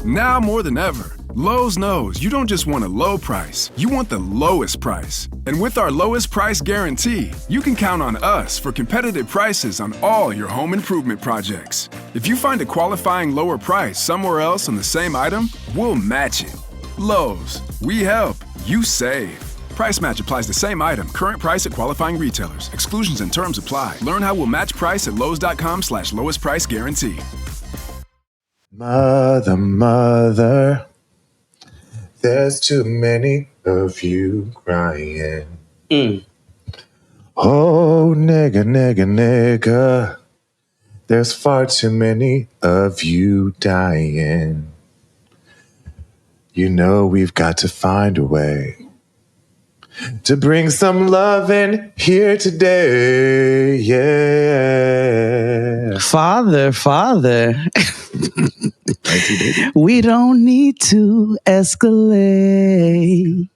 Now more than ever, Lowe's knows you don't just want a low price, you want the lowest price. And with our lowest price guarantee, you can count on us for competitive prices on all your home improvement projects. If you find a qualifying lower price somewhere else on the same item, we'll match it. Lowe's, we help, you save. Price match applies the same item, current price at qualifying retailers. Exclusions and terms apply. Learn how we'll match price at lowes.com/lowest price guarantee. Mother, there's too many of you crying. Oh, nigga, there's far too many of you dying. You know we've got to find a way to bring some love in here today, yeah. Father, we don't need to escalate.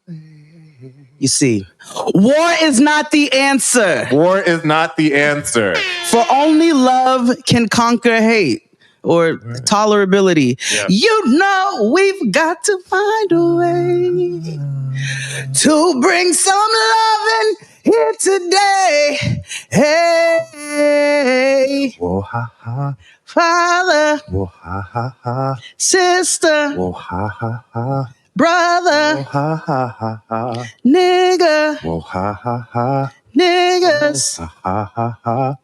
You see, war is not the answer. War is not the answer. For only love can conquer hate or tolerability. Yeah. You know we've got to find a way to bring some love in here today. Hey, Whoa, ha, ha. Father, Whoa, ha, ha, ha. sister, Whoa, ha, ha, ha. brother, Whoa, ha, ha, ha, ha. nigga, Whoa, ha, ha, ha. niggas. Ha, ha, ha, ha.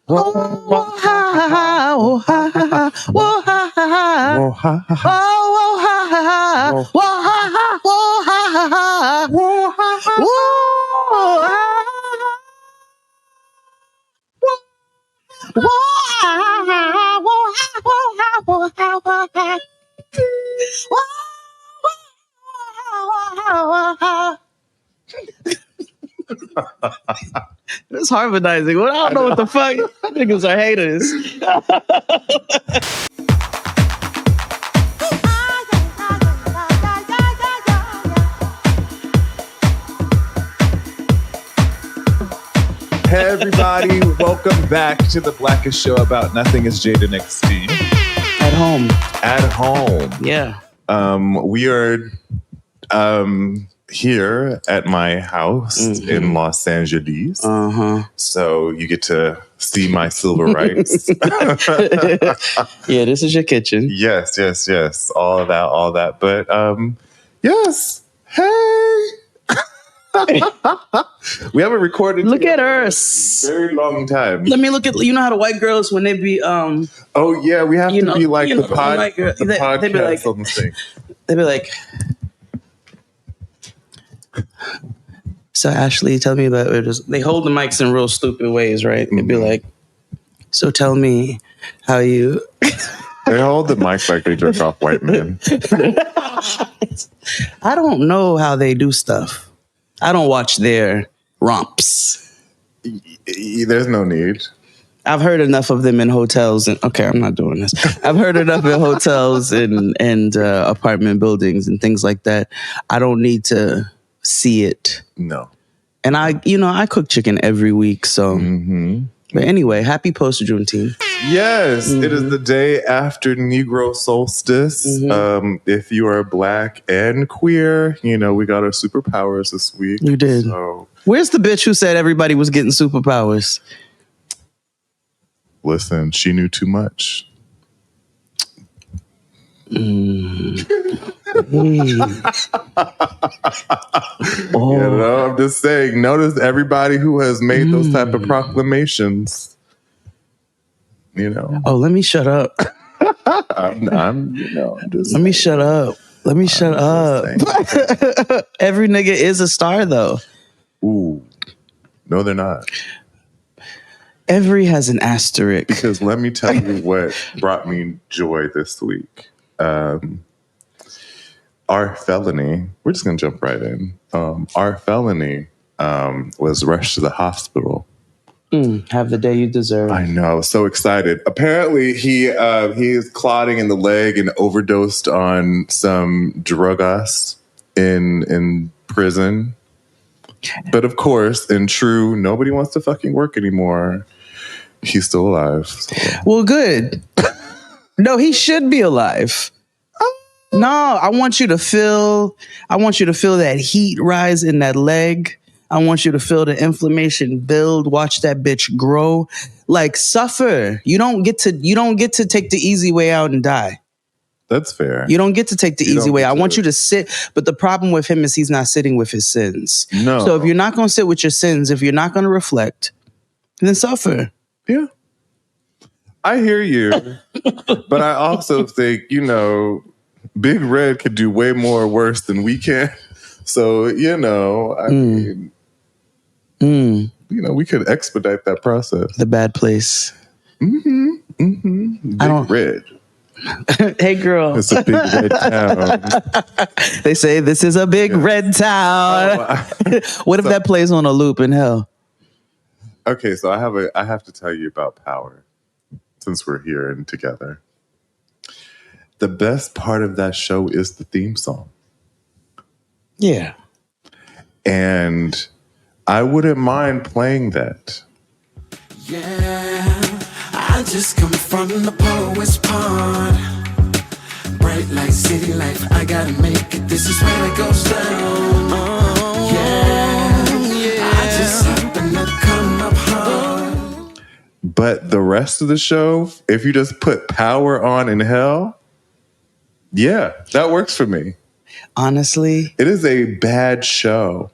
Oh, oh, ha, ha, ha, oh, ha, ha, ha, oh, ha, ha, ha. Whoa, ha, ha, ha. Oh, oh, ha, ha, ha. Oh, ha, ha, oh, ha, ha, ha. Whoa, ha, ha. Oh, ha, ha. It's harmonizing. Well, I don't know what the fuck. Niggas are haters. Hey everybody, welcome back to the Blackest Show About Nothing. It's Jada Nixty. At home. At home. Yeah. We are here at my house in Los Angeles. So you get to see my silver rights. Yeah, this is your kitchen. Yes. All of that. But yes. Hey. We haven't recorded. Look at her. Very long time. Let me look at, you know how the white girls, when they be, Oh yeah, we have to be like the white girl, podcast they be like, on the thing. They be like, so Ashley, tell me about it. They hold the mics in real stupid ways, right? They'd be like, so tell me how you. They hold the mic like they jerk off white men. I don't know how they do stuff. I don't watch their romps. There's no need. I've heard enough of them in hotels. And okay, I'm not doing this. I've heard enough in hotels and apartment buildings and things like that. I don't need to see it. No. And I cook chicken every week. So, But anyway, happy post Juneteenth. Yes, it is the day after Negro solstice. If you are Black and queer, we got our superpowers this week. You did. So, where's the bitch who said everybody was getting superpowers? Listen, she knew too much. I'm just saying, notice everybody who has made those type of proclamations. Oh, let me shut up. I'm just Let me shut up. Let me shut up. Every nigga is a star, though. Ooh. No, they're not. Every has an asterisk. Because let me tell you what brought me joy this week. Our felony, we're just going to jump right in. Our felony was rushed to the hospital. Have the day you deserve. I know. I was so excited. Apparently, he is clotting in the leg and overdosed on some drugas in prison. But of course, in true, nobody wants to fucking work anymore. He's still alive. So. Well, good. No, he should be alive. No, I want you to feel that heat rise in that leg. I want you to feel the inflammation build, watch that bitch grow. Like suffer. You don't get to take the easy way out and die. That's fair. You don't get to take the easy way. I want you to sit, but the problem with him is he's not sitting with his sins. No. So if you're not going to sit with your sins, if you're not going to reflect, then suffer. Yeah. I hear you. But I also think, Big Red could do way more worse than we can. So, I mean, we could expedite that process. The bad place. Big Red. Hey, girl. It's a big red town. They say this is a big red town. What if that plays on a loop in hell? Okay, so I have to tell you about Power since we're here and together. The best part of that show is the theme song. Yeah. And I wouldn't mind playing that. Yeah, I just come from the poet's pond. Bright light, city life, I gotta make it. This is where it goes down. I just happen to come up hard. But the rest of the show, if you just put Power on in hell, yeah, that works for me. Honestly, it is a bad show.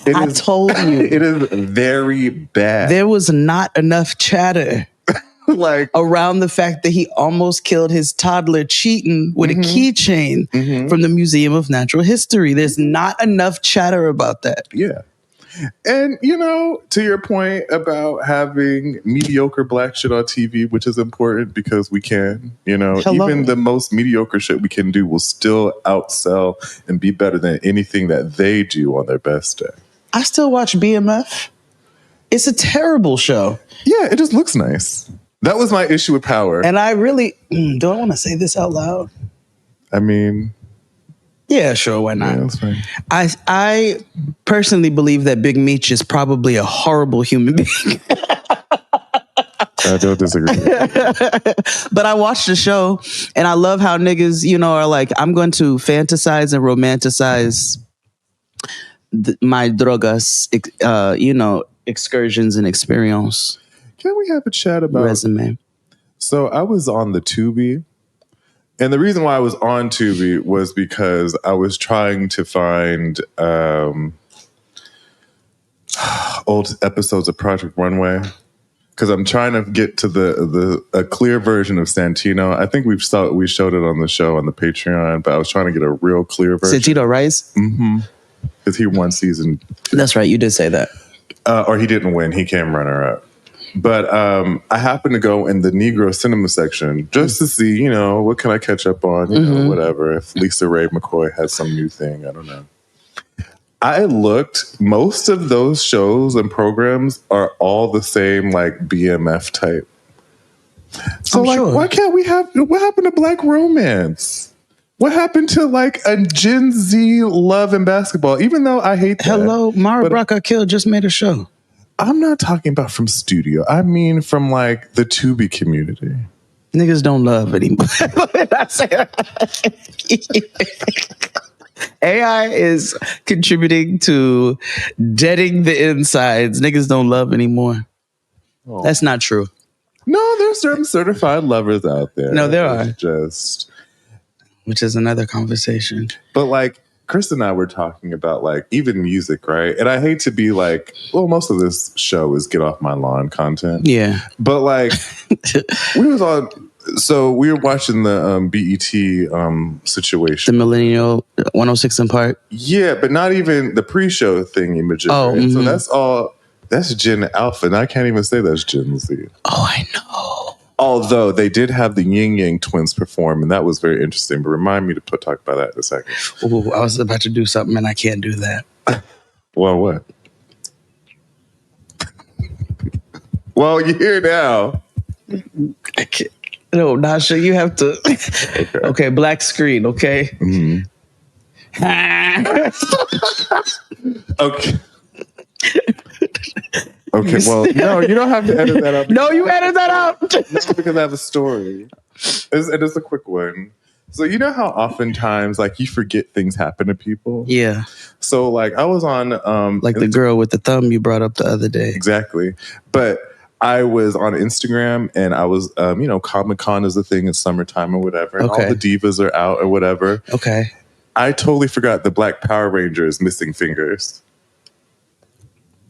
I told you. It is very bad. There was not enough chatter around the fact that he almost killed his toddler cheating with a keychain from the Museum of Natural History. There's not enough chatter about that. Yeah. And, to your point about having mediocre black shit on TV, which is important because we can, even the most mediocre shit we can do will still outsell and be better than anything that they do on their best day. I still watch BMF. It's a terrible show. Yeah, it just looks nice. That was my issue with Power. And I really, do I want to say this out loud? I mean... Yeah, sure, why not? Yeah, that's fine. I personally believe that Big Meech is probably a horrible human being. I don't disagree. But I watched the show and I love how niggas, are like, I'm going to fantasize and romanticize my drogas, excursions and experience. Can we have a chat about resume? So I was on the Tubi. And the reason why I was on Tubi was because I was trying to find old episodes of Project Runway because I'm trying to get to a clear version of Santino. I think we showed it on the show on the Patreon, but I was trying to get a real clear version. Santino Rice? Mm-hmm. Because he won season 2. That's right. You did say that. Or he didn't win. He came runner-up. But I happened to go in the Negro cinema section just to see, what can I catch up on, whatever. If Lisa Ray McCoy has some new thing, I don't know. I looked, most of those shows and programs are all the same, like BMF type. So why can't we have, what happened to Black Romance? What happened to like a Gen Z love and basketball? Even though I hate that. Hello, Mara Brock Got Killed just made a show. I'm not talking about from studio. I mean from like the Tubi community. Niggas don't love anymore. AI is contributing to deading the insides. Niggas don't love anymore. Oh. That's not true. No, there's certain certified lovers out there. No, there are. Which is another conversation. But like, Chris and I were talking about like even music, right? And I hate to be like, well, most of this show is get off my lawn content. Yeah. But like we were watching the BET situation. The Millennial 106 in Park. Yeah, but not even the pre-show thing imagery. Oh, right? So that's Gen Alpha, and I can't even say that's Gen Z. Oh, I know. Although they did have the Ying Yang twins perform, and that was very interesting. But remind me to talk about that in a second. Ooh, I was about to do something, and I can't do that. Well, what? Well, you're here now. I can't. No, Nasha, you have to. Okay, black screen, okay? Mm-hmm. Okay. Okay, well, no, you don't have to edit that out. No, you edit that out. Not because I have a story. It's a quick one. So you know how oftentimes like you forget things happen to people? Yeah. So like I was on Like the girl with the thumb you brought up the other day. Exactly. But I was on Instagram and I was Comic-Con is a thing in summertime or whatever. And Okay. all the divas are out or whatever. Okay. I totally forgot the Black Power Rangers missing fingers.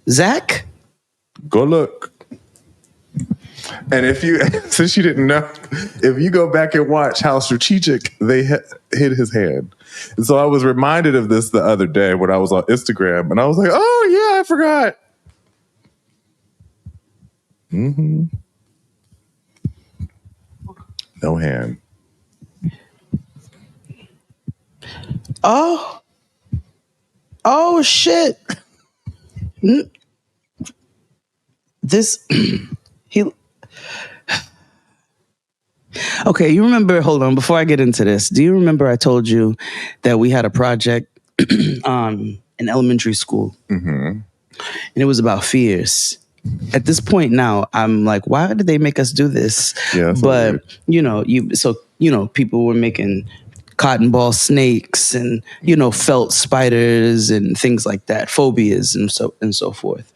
Zach? Go look. And if you, since you didn't know, if you go back and watch how strategic they hit his hand. And so I was reminded of this the other day when I was on Instagram and I was like, oh yeah, I forgot. Mm-hmm. No hand. Oh shit. This he Okay, you remember, hold on, before I get into this, do you remember I told you that we had a project in elementary school? Mm-hmm. And it was about fears. At this point now, I'm like, why did they make us do this? Yeah, that's but weird. people were making cotton ball snakes and felt spiders and things like that, phobias and so forth.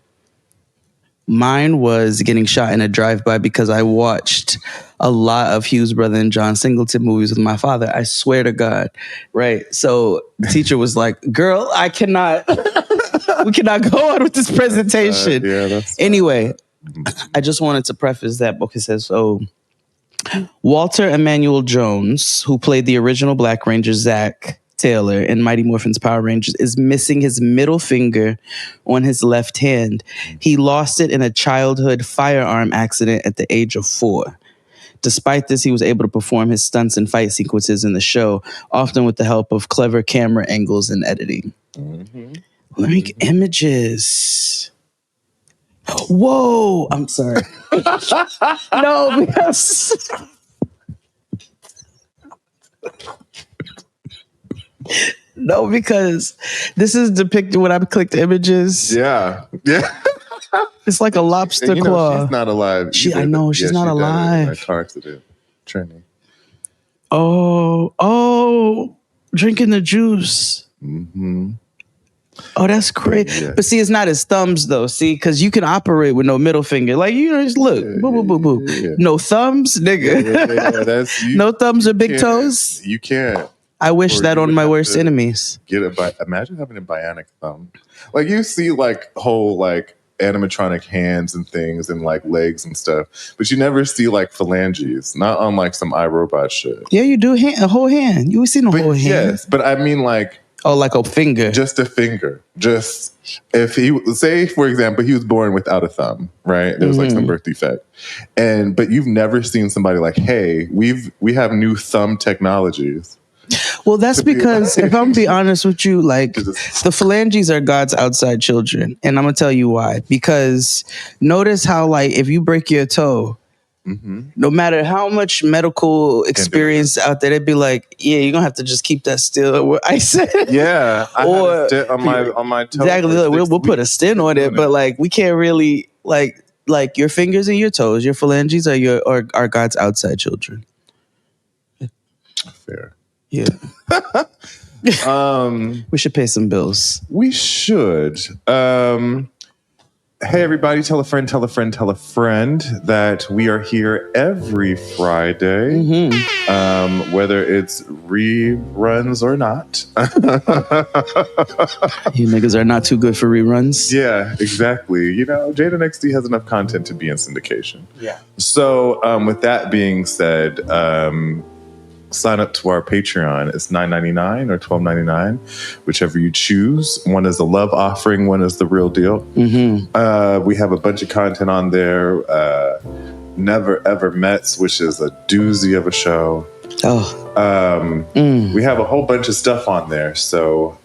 Mine was getting shot in a drive-by because I watched a lot of Hughes Brother and John Singleton movies with my father. I swear to God, right? So the teacher was like, "Girl, I cannot. We cannot go on with this presentation." Anyway, I just wanted to preface that book. It says so. Walter Emmanuel Jones, who played the original Black Ranger Zach Taylor in Mighty Morphin's Power Rangers, is missing his middle finger on his left hand. He lost it in a childhood firearm accident at the age of 4. Despite this, he was able to perform his stunts and fight sequences in the show, often with the help of clever camera angles and editing. Mm-hmm. Let me get images. Whoa, I'm sorry. No, because... No, because this is depicted when I clicked images. Yeah. It's like a lobster claw. She's not alive. I know she's not alive. In a car accident. Trini. Oh, drinking the juice. Mm-hmm. Oh, that's crazy. Yeah. But see, it's not his thumbs though. See, because you can operate with no middle finger. Like just look, boo, boo, boo, boo. Yeah. No thumbs, nigga. That's no thumbs or big toes. You can't. I wish Or that you on would my have worst to enemies. Imagine having a bionic thumb. Like you see like whole like animatronic hands and things and like legs and stuff, but you never see like phalanges, not on like some iRobot shit. Yeah, you do a whole hand. You seen a whole hand. Yes, but I mean like like a finger. Just a finger. Just if he say, for example, he was born without a thumb, right? There was like some birth defect. But you've never seen somebody like, hey, we have new thumb technologies. Well, that's because if I'm gonna be honest with you, like the phalanges are God's outside children. And I'm gonna tell you why. Because notice how like if you break your toe, no matter how much medical experience out there, they'd be like, yeah, you're gonna have to just keep that still. I said, yeah, I had a stint on my toe. Exactly, we'll put a stint on it, but like we can't really like your fingers and your toes, your phalanges are God's outside children. Fair. Yeah. We should pay some bills. We should. Hey, everybody, tell a friend that we are here every Friday, whether it's reruns or not. You niggas are not too good for reruns. Yeah, exactly. Jada XD has enough content to be in syndication. Yeah. So with that being said, sign up to our Patreon. It's $9.99 or $12.99, whichever you choose. One is the love offering, one is the real deal. We have a bunch of content on there. Never Ever Mets, which is a doozy of a show. We have a whole bunch of stuff on there. So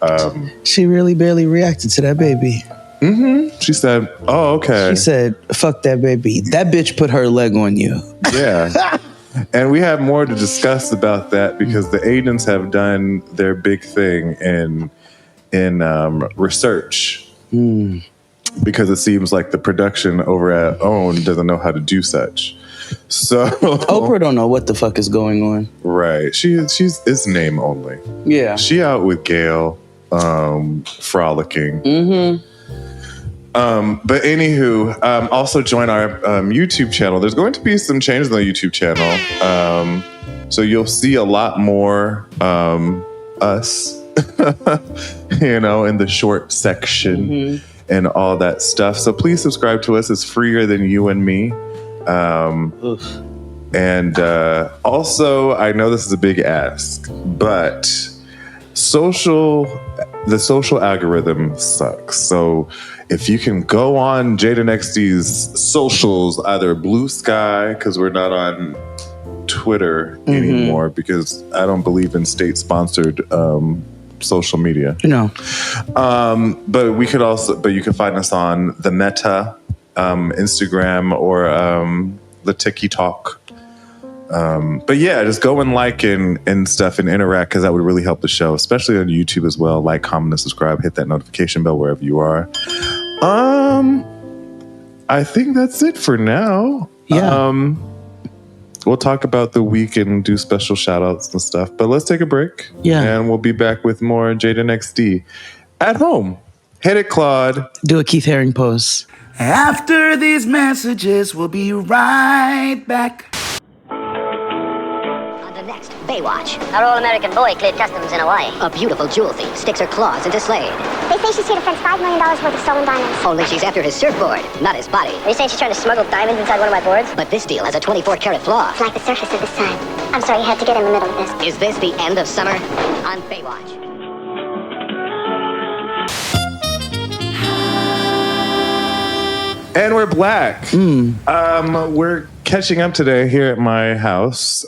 she really barely reacted to that baby. She said, "Oh, okay." She said, "Fuck that baby. That bitch put her leg on you." Yeah. And we have more to discuss about that because the agents have done their big thing in research. Because it seems like the production over at OWN doesn't know how to do such. So Oprah don't know what the fuck is going on. right. She's it's name only. Yeah. She out with Gail, frolicking. Mm-hmm. But anywho, also join our YouTube channel. There's going to be some changes on the YouTube channel. So you'll see a lot more us, in the short section and all that stuff. So please subscribe to us. It's freer than you and me. And also, I know this is a big ask, but the social algorithm sucks. So if you can go on Jada XD's socials, either Blue Sky, because we're not on Twitter anymore, because I don't believe in state-sponsored social media. No. But you can find us on the Meta, Instagram, or the TikTok. But yeah, just go and like and stuff and interact, because that would really help the show, especially on YouTube as well. Like, comment, and subscribe, hit that notification bell wherever you are. I think that's it for now. Yeah. We'll talk about the week and do special shout outs and stuff, but let's take a break. Yeah. And we'll be back with more Jaden XD at home. Hit it, Claude. Do a Keith Haring pose. After these messages, we'll be right back. On the next Baywatch. Our all-American boy cleared customs in Hawaii. A beautiful jewel thief sticks her claws into Slade. They say she's here to fence $5 million worth of stolen diamonds. Only she's after his surfboard, not his body. Are you saying she's trying to smuggle diamonds inside one of my boards? But this deal has a 24-karat flaw. It's like the surface of the sun. I'm sorry you had to get in the middle of this. Is this the end of summer? On Baywatch. And we're back. We're catching up today here at my house.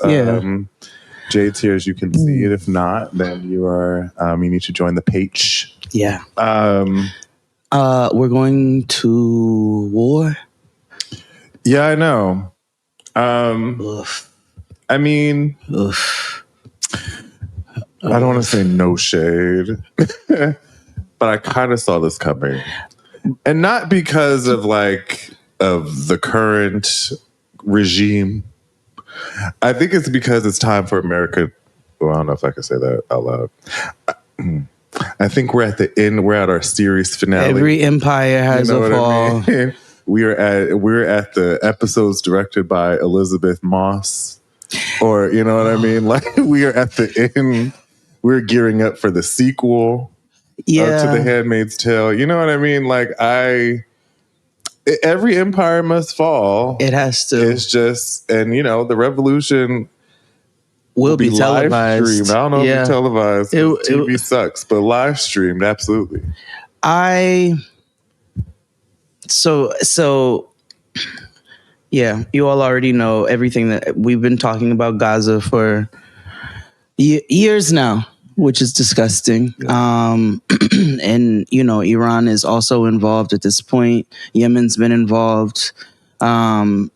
Jade's here, as you can see. And if not, then you need to join the page. Yeah. We're going to war. Yeah, I know. I mean, I don't want to say no shade, but I kind of saw this coming. And not because of the current regime. I think it's because it's time for America. Well, I don't know if I can say that out loud. I think we're at the end. We're at our series finale. Every empire has a fall. I mean? We're at the episodes directed by Elizabeth Moss, or you know what I mean. Like, we are at the end. We're gearing up for the sequel. To The Handmaid's Tale. You know what I mean? Like, every empire must fall. It has to. It's just, and the revolution will be televised. Live streamed. I don't know if it's televised. TV sucks, but live streamed, absolutely. So yeah, you all already know everything that we've been talking about Gaza for years now, which is disgusting. And, Iran is also involved at this point. Yemen's been involved. And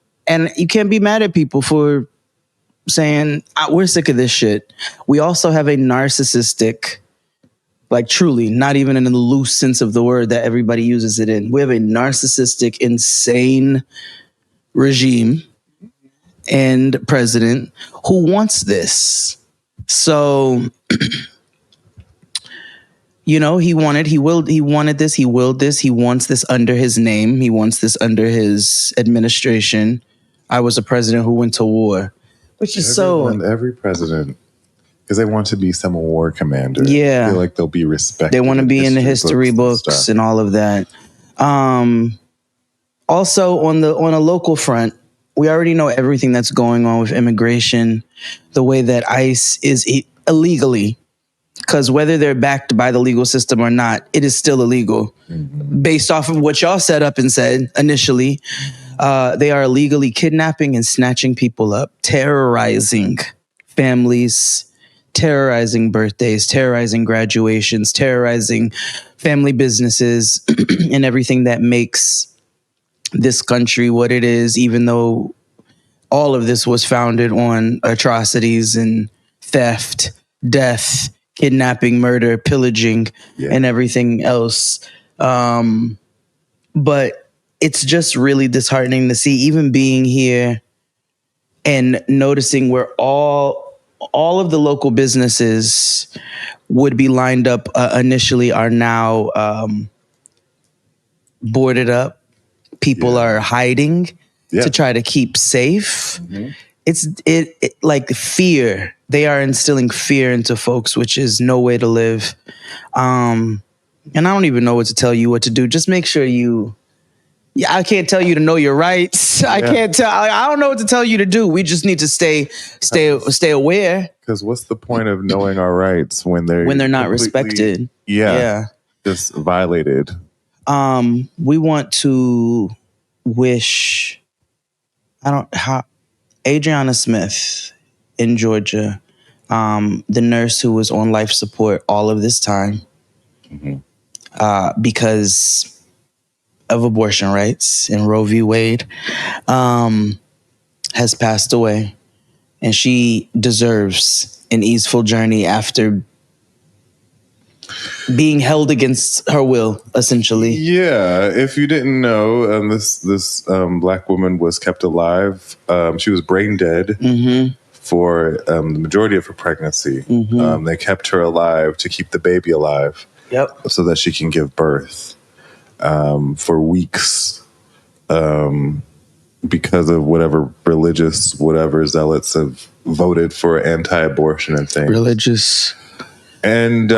you can't be mad at people for saying, we're sick of this shit. We also have a narcissistic, like truly, not even in the loose sense of the word that everybody uses it in. We have a narcissistic, insane regime and president who wants this. So, he wanted this, he willed this, he wants this under his name, he wants this under his administration. I was a president who went to war, which is every president, because they want to be some war commander. Yeah. I feel like they'll be respected. They want to be in the history books and all of that. Also on a local front, we already know everything that's going on with immigration, the way that ICE is illegally, because whether they're backed by the legal system or not, it is still illegal. Mm-hmm. Based off of what y'all set up and said initially, they are illegally kidnapping and snatching people up, terrorizing families, terrorizing birthdays, terrorizing graduations, terrorizing family businesses, and everything that makes this country what it is, even though all of this was founded on atrocities and theft, death, kidnapping, murder, pillaging, and everything else. But it's just really disheartening to see, even being here and noticing where all of the local businesses would be lined up initially are now boarded up. People are hiding to try to keep safe. It's like fear. They are instilling fear into folks, which is no way to live. And I don't even know what to tell you what to do. Just make sure I can't tell you to know your rights. I don't know what to tell you to do. We just need to stay aware. Because what's the point of knowing our rights when they're not respected? Just violated. We want to wish Adriana Smith in Georgia, the nurse who was on life support all of this time, because of abortion rights in Roe v. Wade, has passed away, and she deserves an easeful journey after being held against her will, essentially. Yeah, if you didn't know, this Black woman was kept alive. She was brain dead for the majority of her pregnancy. They kept her alive to keep the baby alive. Yep. So that she can give birth for weeks, because of whatever zealots have voted for anti-abortion and things. Religious. And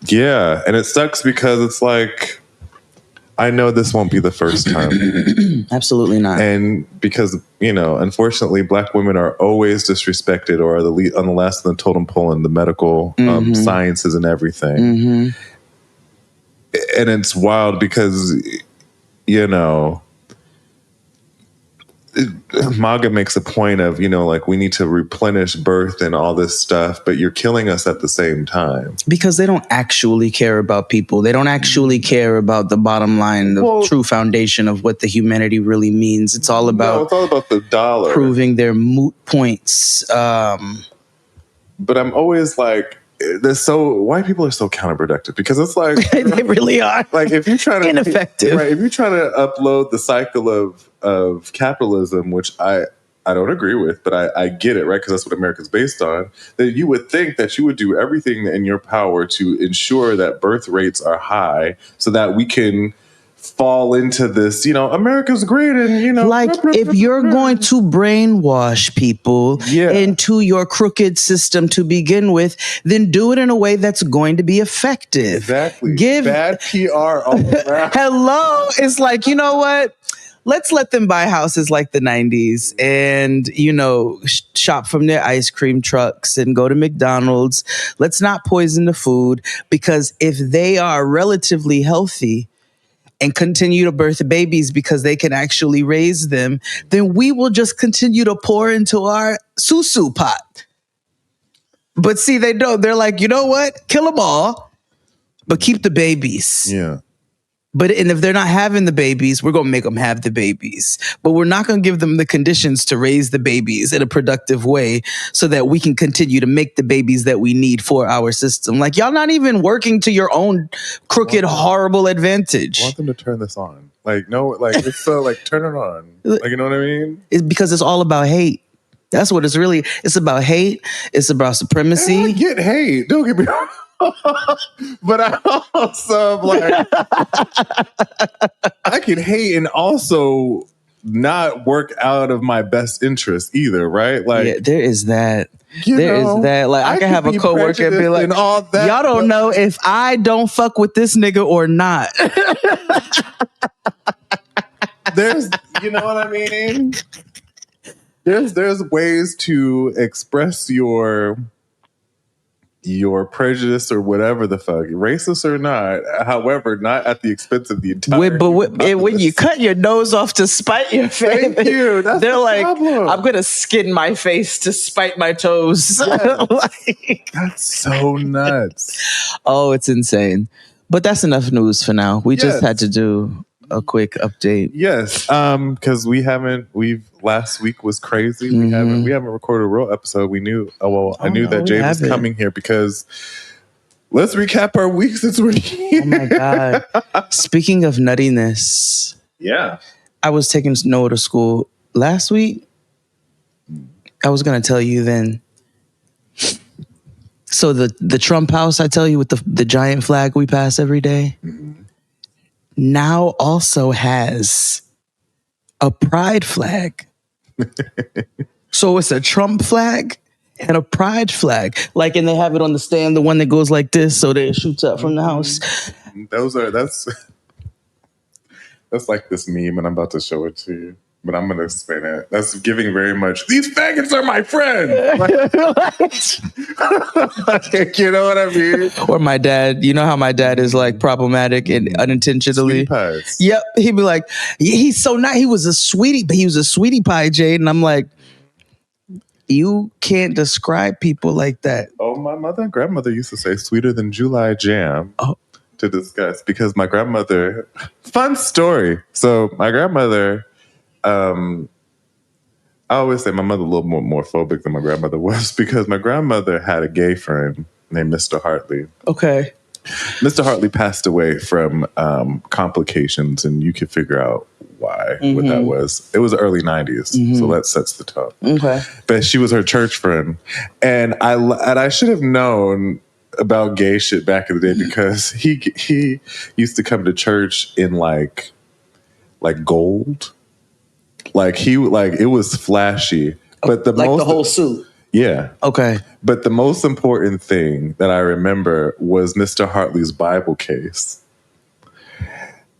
yeah, and it sucks because it's like, I know this won't be the first time. Absolutely not. And because, unfortunately, Black women are always disrespected or are on the last of the totem pole in the medical sciences and everything. And it's wild because, MAGA makes a point of, we need to replenish birth and all this stuff, but you're killing us at the same time. Because they don't actually care about people. They don't actually care about the bottom line, the true foundation of what the humanity really means. It's all about the dollar. Proving their moot points. But I'm always like, white people are so counterproductive because it's like they really are. Like if you're trying to ineffective, right? If you're trying to upload the cycle of capitalism, which I don't agree with, but I get it, right? Because that's what America's based on. That you would think that you would do everything in your power to ensure that birth rates are high, so that we can fall into this, America's great, and like if you're going to brainwash people into your crooked system to begin with, then do it in a way that's going to be effective. Exactly. Give bad PR all around. Hello, it's like, you know what? Let's let them buy houses like the 90s and, shop from their ice cream trucks and go to McDonald's. Let's not poison the food, because if they are relatively healthy and continue to birth babies because they can actually raise them, then we will just continue to pour into our susu pot. But see, they don't. They're like, you know what? Kill them all, but keep the babies. Yeah. And if they're not having the babies, we're going to make them have the babies. But we're not going to give them the conditions to raise the babies in a productive way so that we can continue to make the babies that we need for our system. Like, y'all not even working to your own crooked, horrible advantage. I want them to turn this on. Like, no, like, it's so, like, turn it on. Like, you know what I mean? It's because it's all about hate. That's what it's about hate. It's about supremacy. And I get hate. Don't get me wrong. But I also like I can hate and also not work out of my best interest either, right? Like there is that. Is that. Like I can have a coworker and be like, all that, y'all don't know if I don't fuck with this nigga or not. There's, you know what I mean? There's ways to express your prejudice or whatever the fuck, racist or not, however, not at the expense of the entire. When you cut your nose off to spite your face, thank you. That's they're the like, problem. I'm gonna skin my face to spite my toes. Yes. That's so nuts. Oh, it's insane. But that's enough news for now. We just had to do a quick update. Yes, because last week was crazy. We haven't recorded a real episode. We knew. I knew that Jay was coming here because let's recap our week since we're here. Oh my god! Speaking of nuttiness, yeah, I was taking Noah to school last week, I was gonna tell you then. So the Trump house, I tell you, with the giant flag we pass every day, now also has a pride flag. So it's a Trump flag and a pride flag. Like, and they have it on the stand, the one that goes like this, so that it shoots up from the house. That's like this meme, and I'm about to show it to you. But I'm going to explain it. That's giving very much, these faggots are my friends. Like, you know what I mean? Or my dad, you know how my dad is like problematic and unintentionally. Sweetie pies. Yep. He'd be like, he's so nice. He was a sweetie, but he was a sweetie pie, Jade. And I'm like, you can't describe people like that. Oh, my mother and grandmother used to say sweeter than July jam. To discuss, because my grandmother, fun story. So my grandmother, I always say my mother a little more phobic than my grandmother was, because my grandmother had a gay friend named Mr. Hartley. Okay. Mr. Hartley passed away from complications, and you can figure out why, what that was. It was the early 90s, so that sets the tone. Okay. But she was her church friend, and I should have known about gay shit back in the day, because he used to come to church in like gold, like it was flashy, but the whole suit. Yeah. Okay. But the most important thing that I remember was Mr. Hartley's Bible case.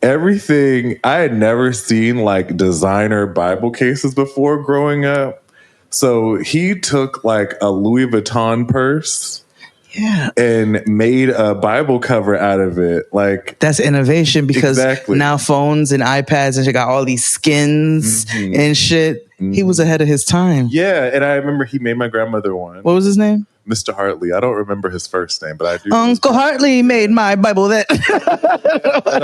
Everything, I had never seen like designer Bible cases before growing up. So he took like a Louis Vuitton purse. Yeah. And made a Bible cover out of it. Like, that's innovation, because exactly. Now phones and iPads and shit got all these skins and shit. He was ahead of his time. Yeah, and I remember he made my grandmother one. What was his name? Mr. Hartley. I don't remember his first name, but I do. Uncle Hartley made my Bible that.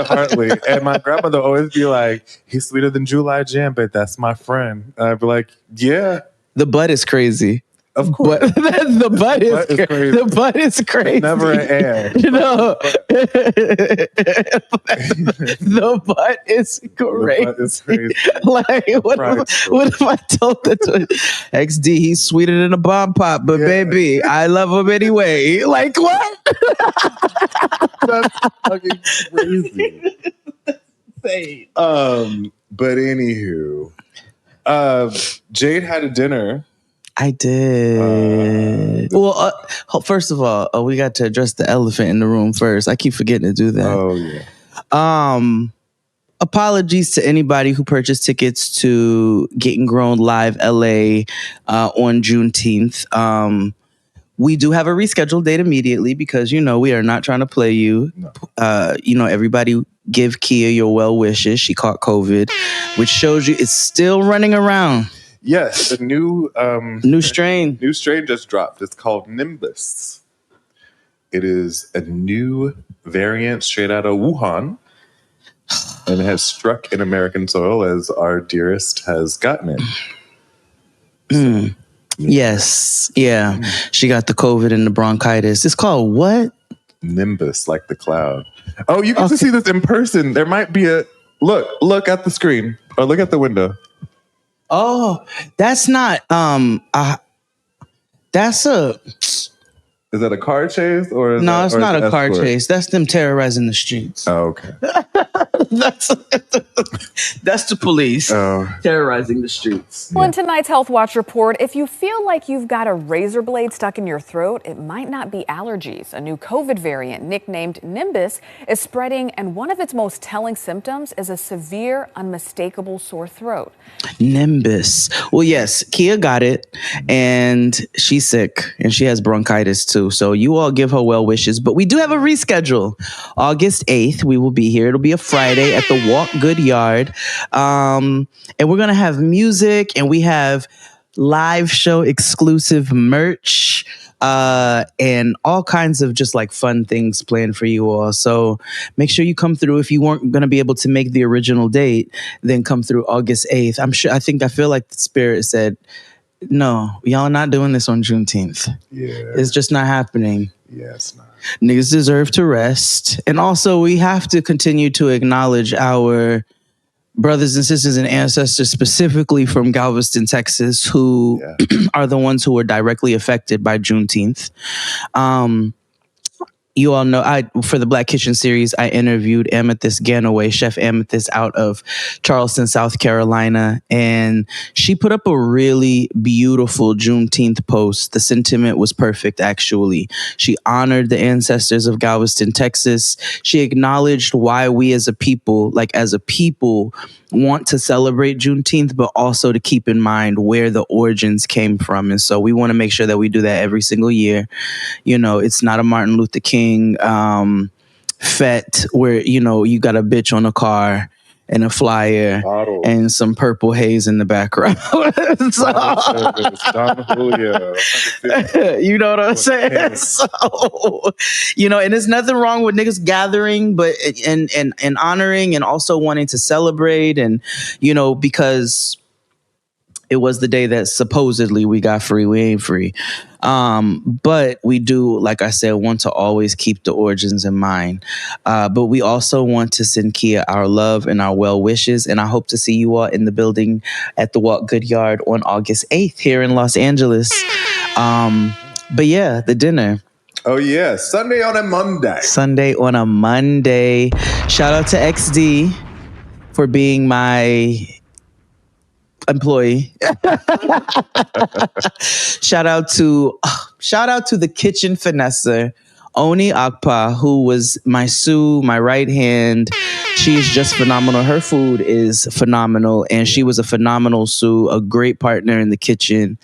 Hartley. And my grandmother always be like, he's sweeter than July jam, but that's my friend. And I'd be like, yeah. The butt is crazy. Of course. The butt is crazy. The butt is crazy. Never an and. No. The butt is crazy. The butt is crazy. Like, what if I told the XD, he's sweeter than a bomb pop, but baby, I love him anyway. Like, what? That's fucking crazy. But anywho, Jade had a dinner. I did. First of all, we got to address the elephant in the room first. I keep forgetting to do that. Oh, yeah. Apologies to anybody who purchased tickets to Getting Grown Live LA on Juneteenth. We do have a rescheduled date immediately, because, we are not trying to play you. No. Everybody give Kia your well wishes. She caught COVID, which shows you it's still running around. Yes, the new strain. New strain just dropped. It's called Nimbus. It is a new variant straight out of Wuhan, and it has struck in American soil, as our dearest has gotten it. Yeah. Yes, yeah. She got the COVID and the bronchitis. It's called what? Nimbus, like the cloud. Oh, you get to see this in person. There might be a look at the screen, or look at the window. Oh, that's not that's a. Is that a car chase or? No, it's not a car chase. That's them terrorizing the streets. Oh, okay. That's the police terrorizing the streets. Well, in tonight's Health Watch report, if you feel like you've got a razor blade stuck in your throat, it might not be allergies. A new COVID variant nicknamed Nimbus is spreading, and one of its most telling symptoms is a severe, unmistakable sore throat. Nimbus. Well, yes, Kia got it, and she's sick, and she has bronchitis too. So you all give her well wishes, but we do have a reschedule. August 8th, we will be here. It'll be a Friday at the Walk Good Yard. And we're going to have music, and we have live show exclusive merch, and all kinds of just like fun things planned for you all. So make sure you come through. If you weren't going to be able to make the original date, then come through August 8th. I feel like the spirit said, no, y'all not doing this on Juneteenth. Yeah. It's just not happening. Yeah, it's not. Niggas deserve to rest. And also, we have to continue to acknowledge our brothers and sisters and ancestors specifically from Galveston, Texas, who are the ones who were directly affected by Juneteenth. You all know, for the Black Kitchen series, I interviewed Amethyst Ganaway, Chef Amethyst out of Charleston, South Carolina, and she put up a really beautiful Juneteenth post. The sentiment was perfect, actually. She honored the ancestors of Galveston, Texas. She acknowledged why we as a people, want to celebrate Juneteenth, but also to keep in mind where the origins came from. And so we want to make sure that we do that every single year. You know, it's not a Martin Luther King fete where, you know, you got a bitch on a car and a flyer and some purple haze in the background. You know what I'm saying? So, you know, and there's nothing wrong with niggas gathering, but and honoring and also wanting to celebrate, and, you know, because it was the day that supposedly we got free. We ain't free. But we do, like I said, want to always keep the origins in mind. But we also want to send Kia our love and our well wishes. And I hope to see you all in the building at the Walk Good Yard on August 8th here in Los Angeles. But yeah, the dinner. Oh, yeah. Sunday on a Monday. Shout out to XD for being my employee. Shout out to the kitchen finesser, Oni Akpa, who was my sous, my right hand. She's just phenomenal. Her food is phenomenal, and she was a phenomenal sous, a great partner in the kitchen.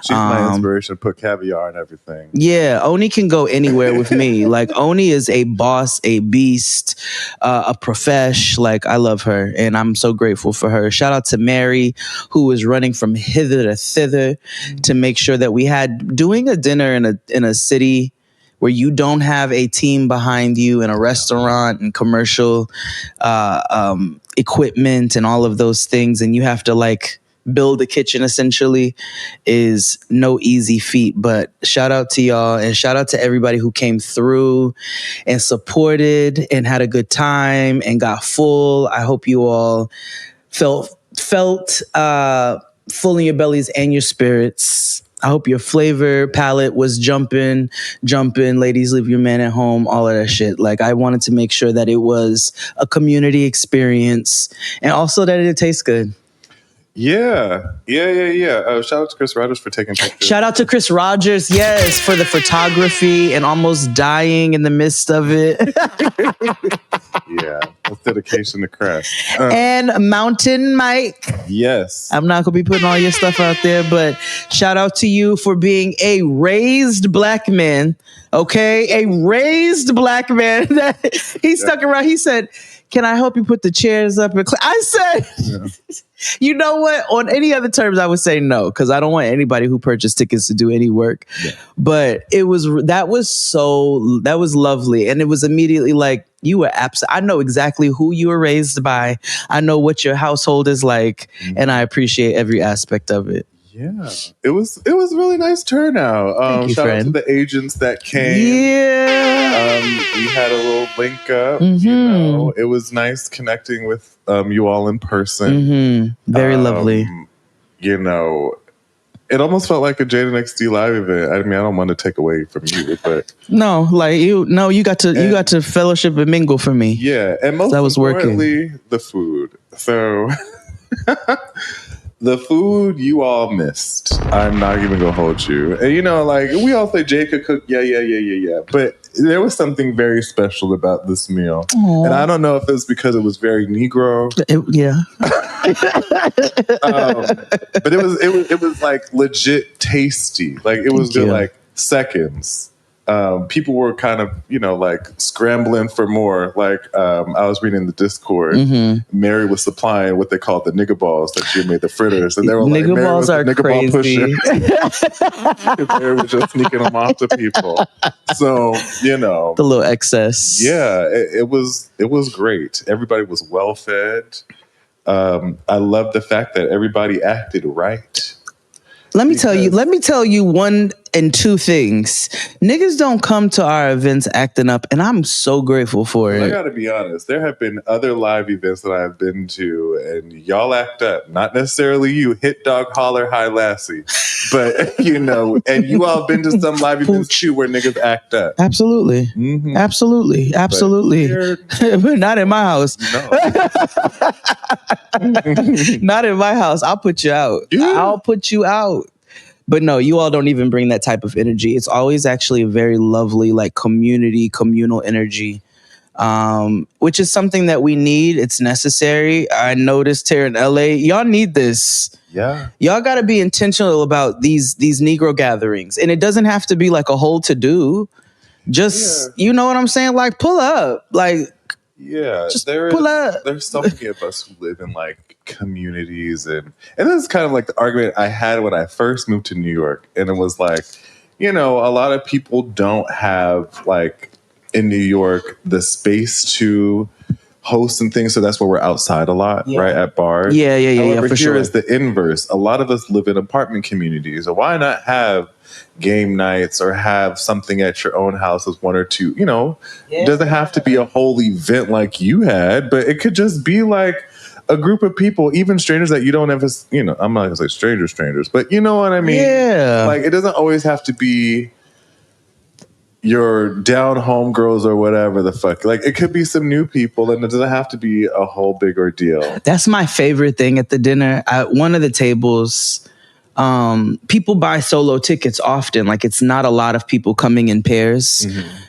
She's my inspiration. Put caviar and everything. Yeah, Oni can go anywhere with me. Like, Oni is a boss, a beast, a profesh. Like, I love her, and I'm so grateful for her. Shout out to Mary, who was running from hither to thither to make sure that we had doing a dinner in a city where you don't have a team behind you in a restaurant and commercial equipment and all of those things, and you have to like build a kitchen essentially, is no easy feat. But shout out to y'all, and shout out to everybody who came through and supported and had a good time and got full. I hope you all felt full in your bellies and your spirits. I hope your flavor palette was jumping. Ladies, leave your man at home, all of that shit. Like, I wanted to make sure that it was a community experience and also that it tastes good. Yeah. Shout out to Chris Rogers for taking pictures. Shout out to Chris Rogers, yes, for the photography and almost dying in the midst of it. Yeah, that's dedication to Chris. And Mountain Mike. Yes. I'm not going to be putting all your stuff out there, but shout out to you for being a raised black man, okay? A raised black man. He stuck around. He said, can I help you put the chairs up? I said, you know what? On any other terms, I would say no, because I don't want anybody who purchased tickets to do any work. Yeah. But that was lovely. And it was immediately like, you were I know exactly who you were raised by. I know what your household is like. Mm-hmm. And I appreciate every aspect of it. Yeah, it was a really nice turnout. Thank you, shout friend. out to the agents that came. Yeah, we had a little link up. Mm-hmm. You know, it was nice connecting with you all in person. Mm-hmm. Very lovely. You know, it almost felt like a Jada XD live event. I mean, I don't want to take away from you, but no, like you got to fellowship and mingle for me. Yeah, and most importantly, the food. So. The food you all missed. I'm not even gonna hold you. And you know, like, we all say Jay could cook. Yeah. But there was something very special about this meal. Aww. And I don't know if it was because it was very Negro. Yeah. But it was like legit tasty. Like, it was just like seconds. People were kind of, you know, like scrambling for more. Like, I was reading the Discord. Mm-hmm. Mary was supplying what they called the nigga balls that she made the fritters, and they were like, nigga balls are nigga crazy. Ball pusher. Mary was just sneaking them off to people. So, you know, the little excess. Yeah, it was great. Everybody was well fed. I love the fact that everybody acted right. Let me tell you one in two things. Niggas don't come to our events acting up, and I'm so grateful for I it. gotta be honest. There have been other live events that I've been to, and y'all act up. Not necessarily you, Hit Dog Holler High Lassie, but you know, and you all been to some live events too where niggas act up. Absolutely. Mhm. Absolutely. But not in my house. No. Not in my house. I'll put you out. Yeah. I'll put you out. But no, you all don't even bring that type of energy. It's always actually a very lovely, like communal energy, which is something that we need. It's necessary. I noticed here in LA, y'all need this. Yeah. Y'all got to be intentional about these Negro gatherings. And it doesn't have to be like a whole to-do. Just, you know what I'm saying? Like, pull up. Like, yeah, just pull up. There's so many of us who live in like communities, and this is kind of like the argument I had when I first moved to New York, and it was like, you know, a lot of people don't have like in New York the space to host and things, so that's why we're outside a lot, right, at bars. Yeah, However, for here sure. is the inverse. A lot of us live in apartment communities, so why not have game nights or have something at your own house as one or two, you know, it doesn't have to be a whole event like you had, but it could just be like a group of people, even strangers that you don't ever, you know, I'm not gonna say strangers, but you know what I mean? Yeah. Like it doesn't always have to be your down home girls or whatever the fuck. Like it could be some new people, and it doesn't have to be a whole big ordeal. That's my favorite thing at the dinner. At one of the tables, people buy solo tickets often. Like it's not a lot of people coming in pairs.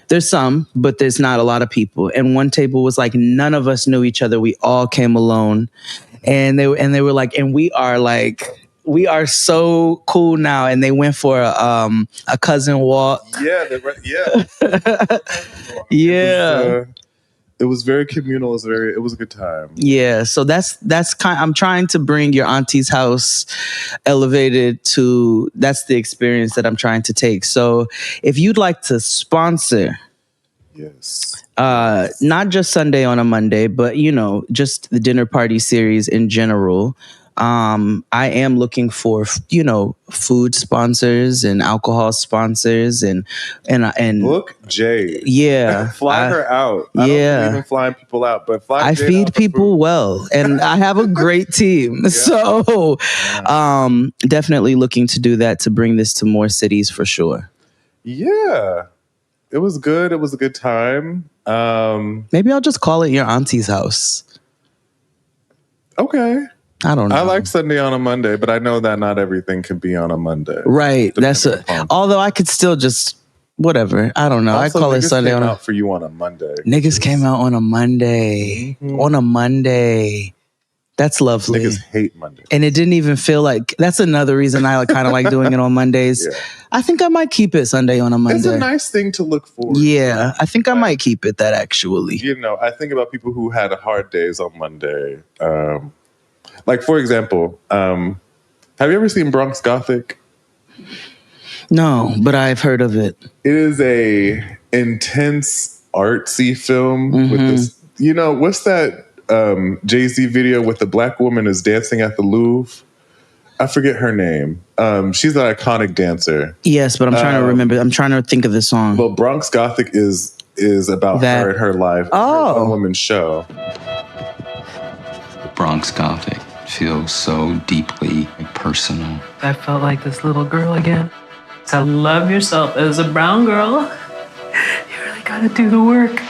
There's some, but there's not a lot of people. And one table was like, none of us knew each other. We all came alone. And they were like, and we are so cool now. And they went for a cousin walk. Yeah, Yeah. It was very communal. It was a good time. Yeah, so that's kind. I'm trying to bring your auntie's house elevated to. That's the experience that I'm trying to take. So, if you'd like to sponsor, yes, not just Sunday on a Monday, but you know, just the dinner party series in general. I am looking for, you know, food sponsors and alcohol sponsors and book Jade. Yeah, fly her out. I don't believe in flying people out, but fly. I Jade feed out for people food. well, and I have a great team. So, definitely looking to do that to bring this to more cities for sure. Yeah, it was good. It was a good time. Maybe I'll just call it your auntie's house. Okay. I don't know. I like Sunday on a Monday, but I know that not everything can be on a Monday. Right. Although I could still just whatever. I don't know. Also, I call it Sunday came out for you on a Monday. Niggas came out on a Monday. On a Monday. That's lovely. Niggas hate Monday. And it didn't even feel like, that's another reason I kind of like doing it on Mondays. Yeah. I think I might keep it Sunday on a Monday. It's a nice thing to look forward to. Yeah, I think I might keep it that actually. You know, I think about people who had hard days on Monday. Like, for example, have you ever seen Bronx Gothic? No, but I've heard of it. It is a intense, artsy film with this. You know, what's that Jay-Z video with the black woman is dancing at the Louvre? I forget her name. She's an iconic dancer. Yes, but I'm trying to remember. I'm trying to think of the song. Well, Bronx Gothic is about her and her life. Oh. Her one-woman show. Bronx Gothic feels so deeply personal. I felt like this little girl again. To love yourself as a brown girl, you really gotta do the work.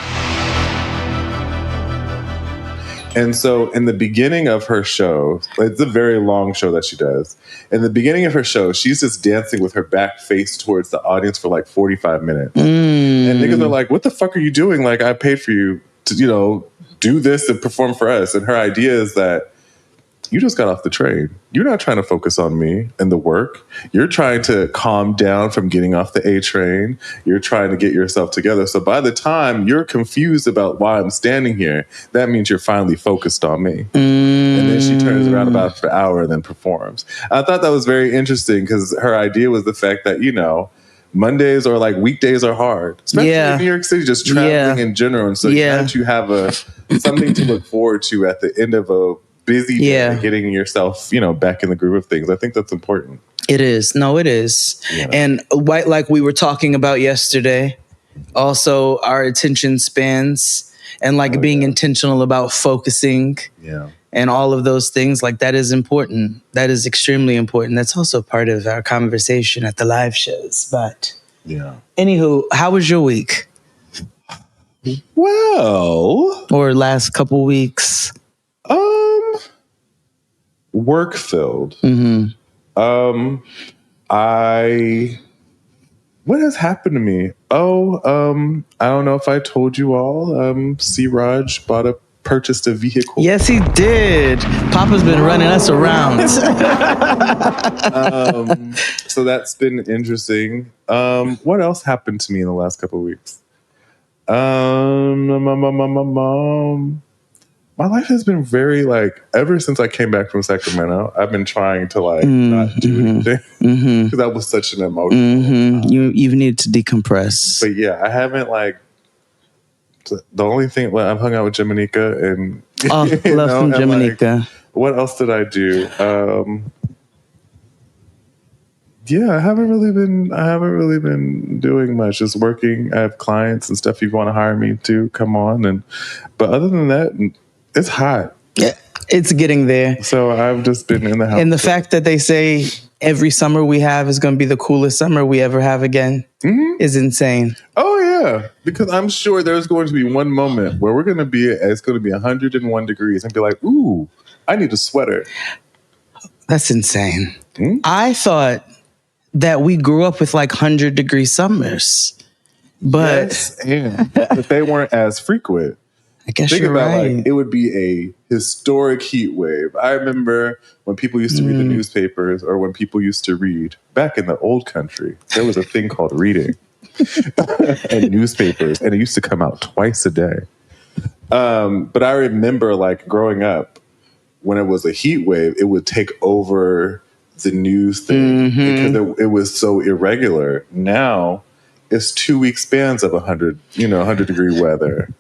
And so in the beginning of her show, it's a very long show that she does. In the beginning of her show, she's just dancing with her back face towards the audience for like 45 minutes. And niggas are like, what the fuck are you doing? Like, I paid for you to, you know, do this and perform for us. And her idea is that you just got off the train. You're not trying to focus on me and the work. You're trying to calm down from getting off the A train. You're trying to get yourself together. So by the time you're confused about why I'm standing here, that means you're finally focused on me. And then she turns around about an hour and then performs. I thought that was very interesting because her idea was the fact that, you know, Mondays or like weekdays are hard, especially in New York City, just traveling in general. And so you have something to look forward to at the end of a busy day, getting yourself, you know, back in the groove of things. I think that's important. It is. No, it is. Yeah. And like we were talking about yesterday, also our attention spans and like being intentional about focusing Yeah. and all of those things, like that is important. That is extremely important. That's also part of our conversation at the live shows. But Yeah. anywho, how was your week Well, or last couple weeks? work filled. Mm-hmm. What has happened to me? I don't know if I told you all. C. Raj purchased a vehicle. Yes, he did. Papa's been running us around. So that's been interesting. What else happened to me in the last couple of weeks? My life has been very ever since I came back from Sacramento, I've been trying to not do anything because that was such an emotional. You've needed to decompress. But yeah, I haven't the only thing I've hung out with Jamanica and Love from Jamanica. What else did I do? Yeah, I haven't really been doing much. Just working. I have clients and stuff. If you want to hire me to come on, but other than that, it's hot. Yeah, it's getting there. So I've just been in the house. And the fact that they say every summer we have is going to be the coolest summer we ever have again is insane. Oh yeah, because I'm sure there's going to be one moment where it's going to be 101 degrees and be like, ooh, I need a sweater. That's insane. I thought that we grew up with 100-degree summers, but but they weren't as frequent. I guess Think you're about right. it would be a historic heat wave. I remember when people used to read the newspapers or when people used to read back in the old country, there was a thing called reading and newspapers, and it used to come out twice a day. But I remember growing up when it was a heat wave, it would take over the news thing because it was so irregular. Now it's 2-week spans of 100-degree weather.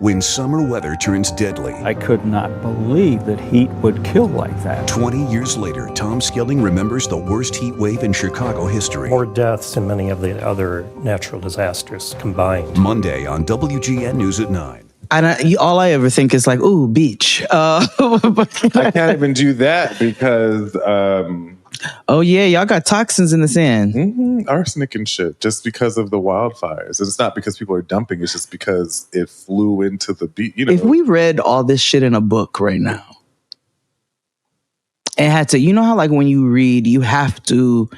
When summer weather turns deadly. I could not believe that heat would kill like that. 20 years later, Tom Skilling remembers the worst heat wave in Chicago history. More deaths than many of the other natural disasters combined. Monday on WGN News at 9. And all I ever think is ooh, beach. I can't even do that because... oh yeah, y'all got toxins in the sand. Arsenic and shit, just because of the wildfires. It's not because people are dumping, it's just because it flew into the beach. If we read all this shit in a book right now, it had to, how when you read, you have to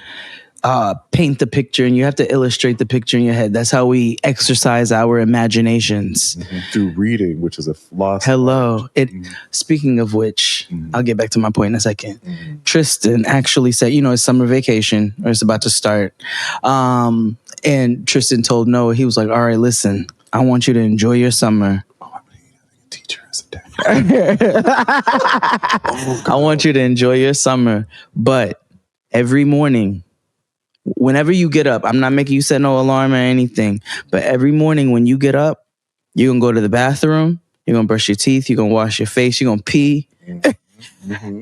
paint the picture and you have to illustrate the picture in your head. That's how we exercise our imaginations. Through reading, which is a lost Hello. Speaking of which, I'll get back to my point in a second. Tristan actually said, it's summer vacation or it's about to start. And Tristan told Noah, he was like, all right, listen, I want you to enjoy your summer. Teacher is a dad. I want you to enjoy your summer, but every morning, whenever you get up, I'm not making you set no alarm or anything, but every morning when you get up, you're going to go to the bathroom, you're going to brush your teeth, you're going to wash your face, you're going to pee,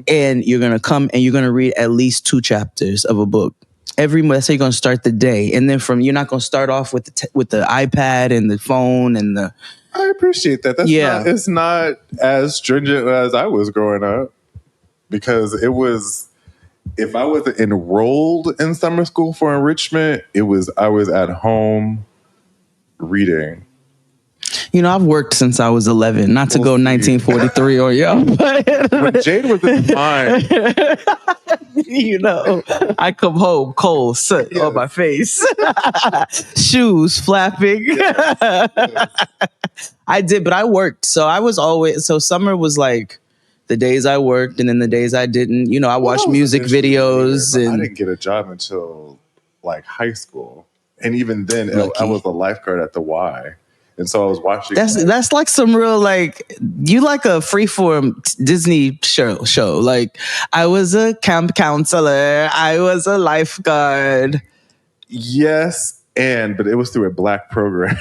and you're going to come and you're going to read at least 2 chapters of a book. That's how you're going to start the day. And then you're not going to start off with the iPad and the phone and the... I appreciate that. It's not as stringent as I was growing up because it was... If I wasn't enrolled in summer school for enrichment, I was at home reading. I've worked since I was 11. Not to go 1943 or but when Jade was in mine, I come home cold, soot on my face, shoes flapping. Yes. I did, but I worked, so I was always summer was the days I worked and then the days I didn't. I watched music videos. I didn't get a job until high school. And even then, I was a lifeguard at the Y. And so I was watching. That's some real, you a freeform Disney show. I was a camp counselor. I was a lifeguard. Yes. But it was through a Black program.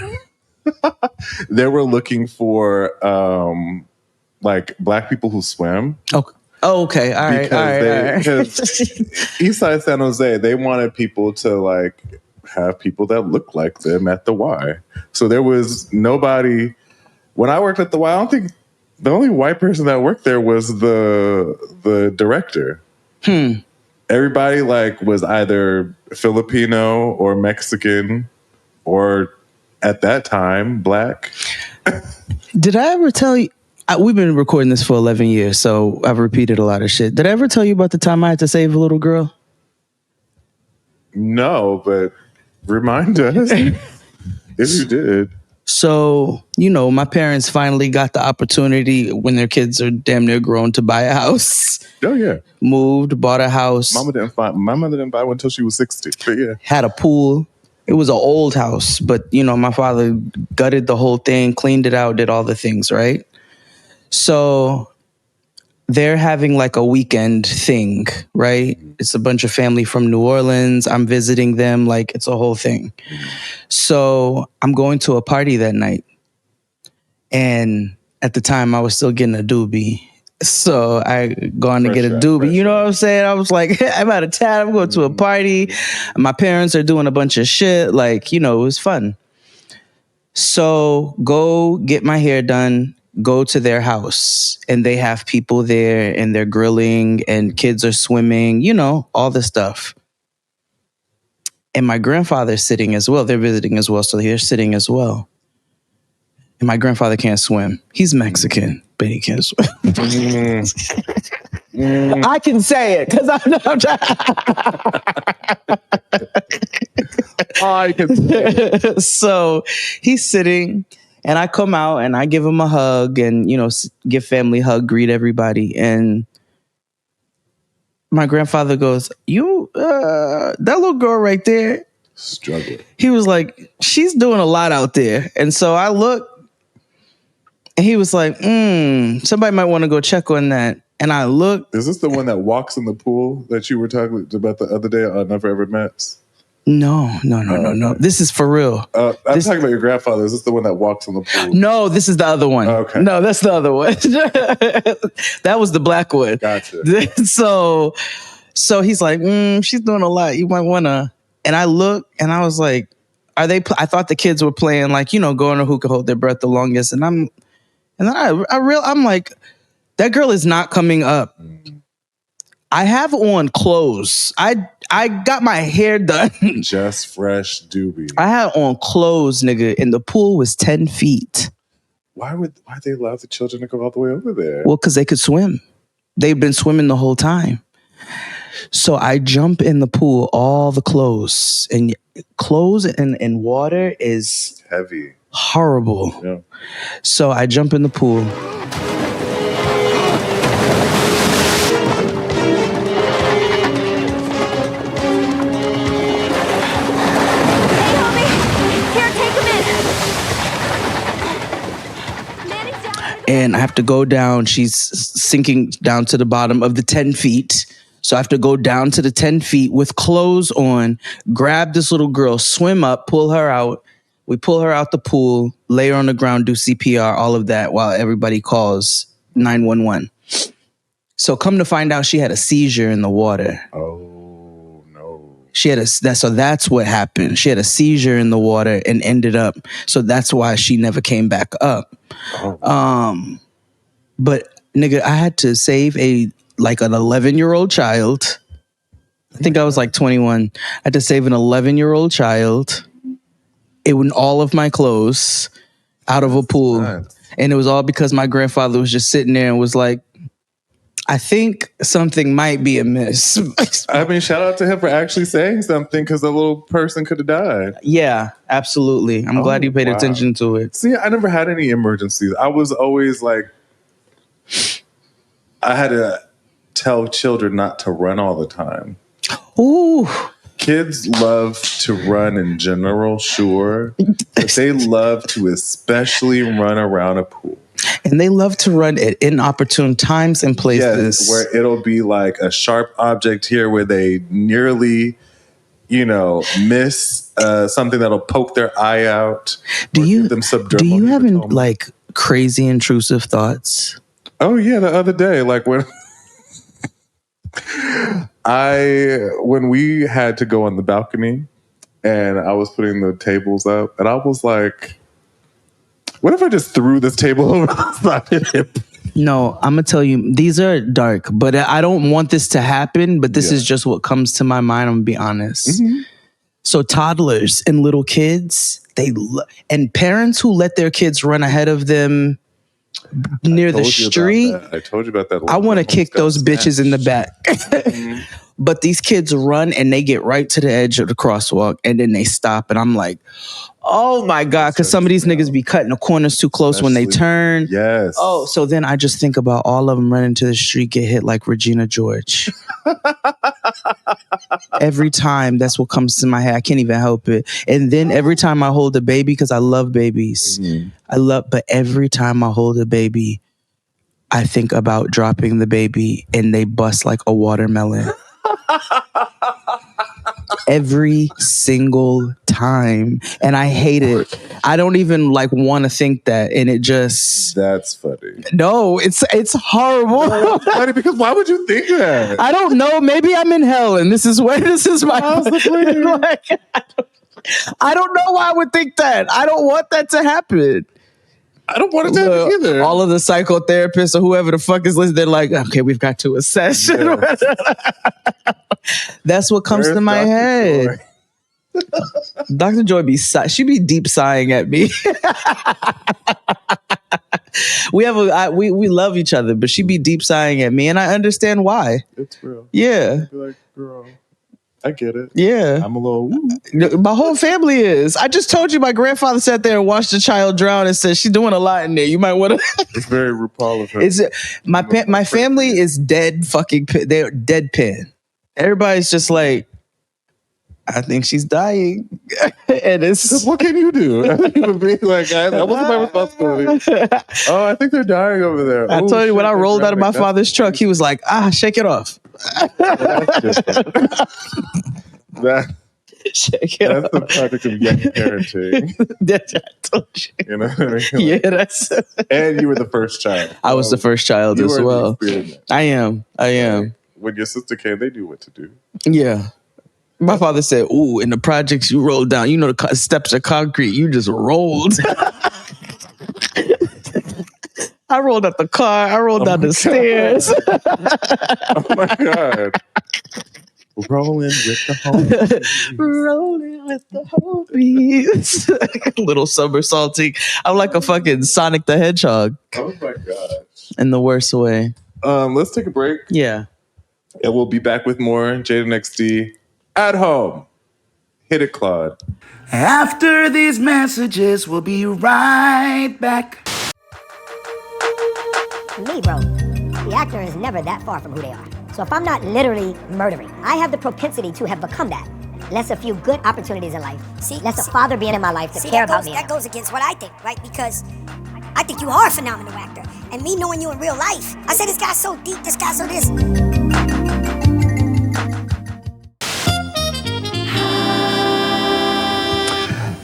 They were looking for, Black people who swim. Okay. Oh, okay. All right. Because Eastside San Jose, they wanted people to like have people that look like them at the Y. So there was nobody. When I worked at the Y, I don't think the only white person that worked there was the director. Everybody like was either Filipino or Mexican or at that time Black. Did I ever tell you? We've been recording this for 11 years, so I've repeated a lot of shit. Did I ever tell you about the time I had to save a little girl? No, but remind us if you did. So, my parents finally got the opportunity when their kids are damn near grown to buy a house. Oh, yeah. Moved, bought a house. My mother didn't buy one until she was 60. But yeah. Had a pool. It was an old house, but, my father gutted the whole thing, cleaned it out, did all the things, right? So they're having like a weekend thing, right? It's a bunch of family from New Orleans. I'm visiting them. Like, it's a whole thing. So I'm going to a party that night. And at the time, I was still getting a doobie. So I gone to get a doobie. You know what I'm saying? I was like, I'm out of town. I'm going to a party. My parents are doing a bunch of shit. Like, it was fun. So go get my hair done. Go to their house, and they have people there, and they're grilling, and kids are swimming, all the stuff. And my grandfather's sitting as well. They're visiting as well, so they're sitting as well. And my grandfather can't swim. He's Mexican, but he can't swim. I can say it because I'm I can say it. So he's sitting. And I come out and I give him a hug and, give family hug, greet everybody. And my grandfather goes, that little girl right there. Struggling. He was like, she's doing a lot out there. And so I look and he was like, somebody might want to go check on that. And I look. Is this the one that walks in the pool that you were talking about the other day on Never Ever Met? No. This is for real. I'm talking about your grandfather. Is this the one that walks in the pool? No, this is the other one. Okay. No, that's the other one. That was the black one. Gotcha. So he's like, she's doing a lot. You might want to. And I look and I was like, I thought the kids were playing like, going to who could hold their breath the longest. And I'm like, that girl is not coming up. I have on clothes. I got my hair done. Just fresh doobie. I had on clothes, nigga, and the pool was 10 feet. Why they allow the children to go all the way over there? Well, because they could swim. They've been swimming the whole time. So I jump in the pool, all the clothes. And clothes and water is heavy. Horrible. Yeah. So I jump in the pool. And I have to go down. She's sinking down to the bottom of the 10 feet. So I have to go down to the 10 feet with clothes on, grab this little girl, swim up, pull her out. We pull her out the pool, lay her on the ground, do CPR, all of that while everybody calls 911. So come to find out she had a seizure in the water. Oh, no. So that's what happened. She had a seizure in the water and ended up. So that's why she never came back up. Oh. But nigga, I had to save an 11-year-old child. I think I was like 21. I had to save an 11-year-old child. It was all of my clothes out of a pool. Nice. And it was all because my grandfather was just sitting there and was like, I think something might be amiss. I mean, shout out to him for actually saying something because the little person could have died. Yeah, absolutely. I'm glad you paid attention to it. See, I never had any emergencies. I was always like, I had to tell children not to run all the time. Ooh. Kids love to run in general, sure. But they love to especially run around a pool. And they love to run at inopportune times and places. Yes, where it'll be like a sharp object here where they nearly, miss something that'll poke their eye out. Do you have like crazy intrusive thoughts? Oh yeah, the other day, like when When we had to go on the balcony and I was putting the tables up, and I was like, what if I just threw this table over the side of him? No, I'm gonna tell you, these are dark, but I don't want this to happen. But this is just what comes to my mind. I'm gonna be honest. Mm-hmm. So toddlers and little kids, and parents who let their kids run ahead of them near the street. I told you about that. I want to kick those bitches in the back. But these kids run and they get right to the edge of the crosswalk and then they stop. And I'm like, oh my God, because some of these niggas be cutting the corners too close when they turn. Yes. Oh, so then I just think about all of them running to the street, get hit like Regina George. Every time, that's what comes to my head. I can't even help it. And then every time I hold a baby, because I love babies, but every time I hold a baby, I think about dropping the baby and they bust like a watermelon. Every single time. And I hate it. I don't even want to think that. And it just... That's funny. No, it's horrible. No, it's funny because why would you think that? I don't know. Maybe I'm in hell and this is my... I don't know why I would think that. I don't want that to happen. I don't want it to happen either. All of the psychotherapists or whoever the fuck is listening, they're like, okay, we've got to assess. Yes. That's what comes to my head. Dr. Joy she be deep sighing at me. We love each other, but she be deep sighing at me, and I understand why. It's real. Yeah. Be like, girl, I get it. Yeah. I'm a little... My whole family is. I just told you my grandfather sat there and watched a child drown and said, she's doing a lot in there. You might want to... It's very RuPaul of her. My family is dead fucking... They're deadpan. Everybody's just like, I think she's dying. And it's... What can you do? I think it would be like, that wasn't my responsibility. Oh, I think they're dying over there. I told you, when I rolled out of my father's truck, he was like, shake it off. Shake it off. The project of young parenting. I told you. You know what I mean? Yeah, that's... And you were the first child. I was the first child as well. I am. When your sister came, they knew what to do. Yeah. My father said, ooh, in the projects you rolled down, you know the steps of concrete, you just rolled. I rolled up the car. I rolled down the stairs. Oh my God. Rolling with the homies. Rolling with the homies. Little somersaulting. I'm like a fucking Sonic the Hedgehog. Oh my gosh. In the worst way. Let's take a break. Yeah. And we'll be back with more Jaden XD at home. Hit it, Claude. After these messages, we'll be right back. Me, bro, the actor is never that far from who they are. So if I'm not literally murdering, I have the propensity to have become that. Less a few good opportunities in life. Less a father being in my life to care about me. That goes against what I think, right? Because I think you are a phenomenal actor. And me knowing you in real life, I say this guy's so deep, this guy's so this.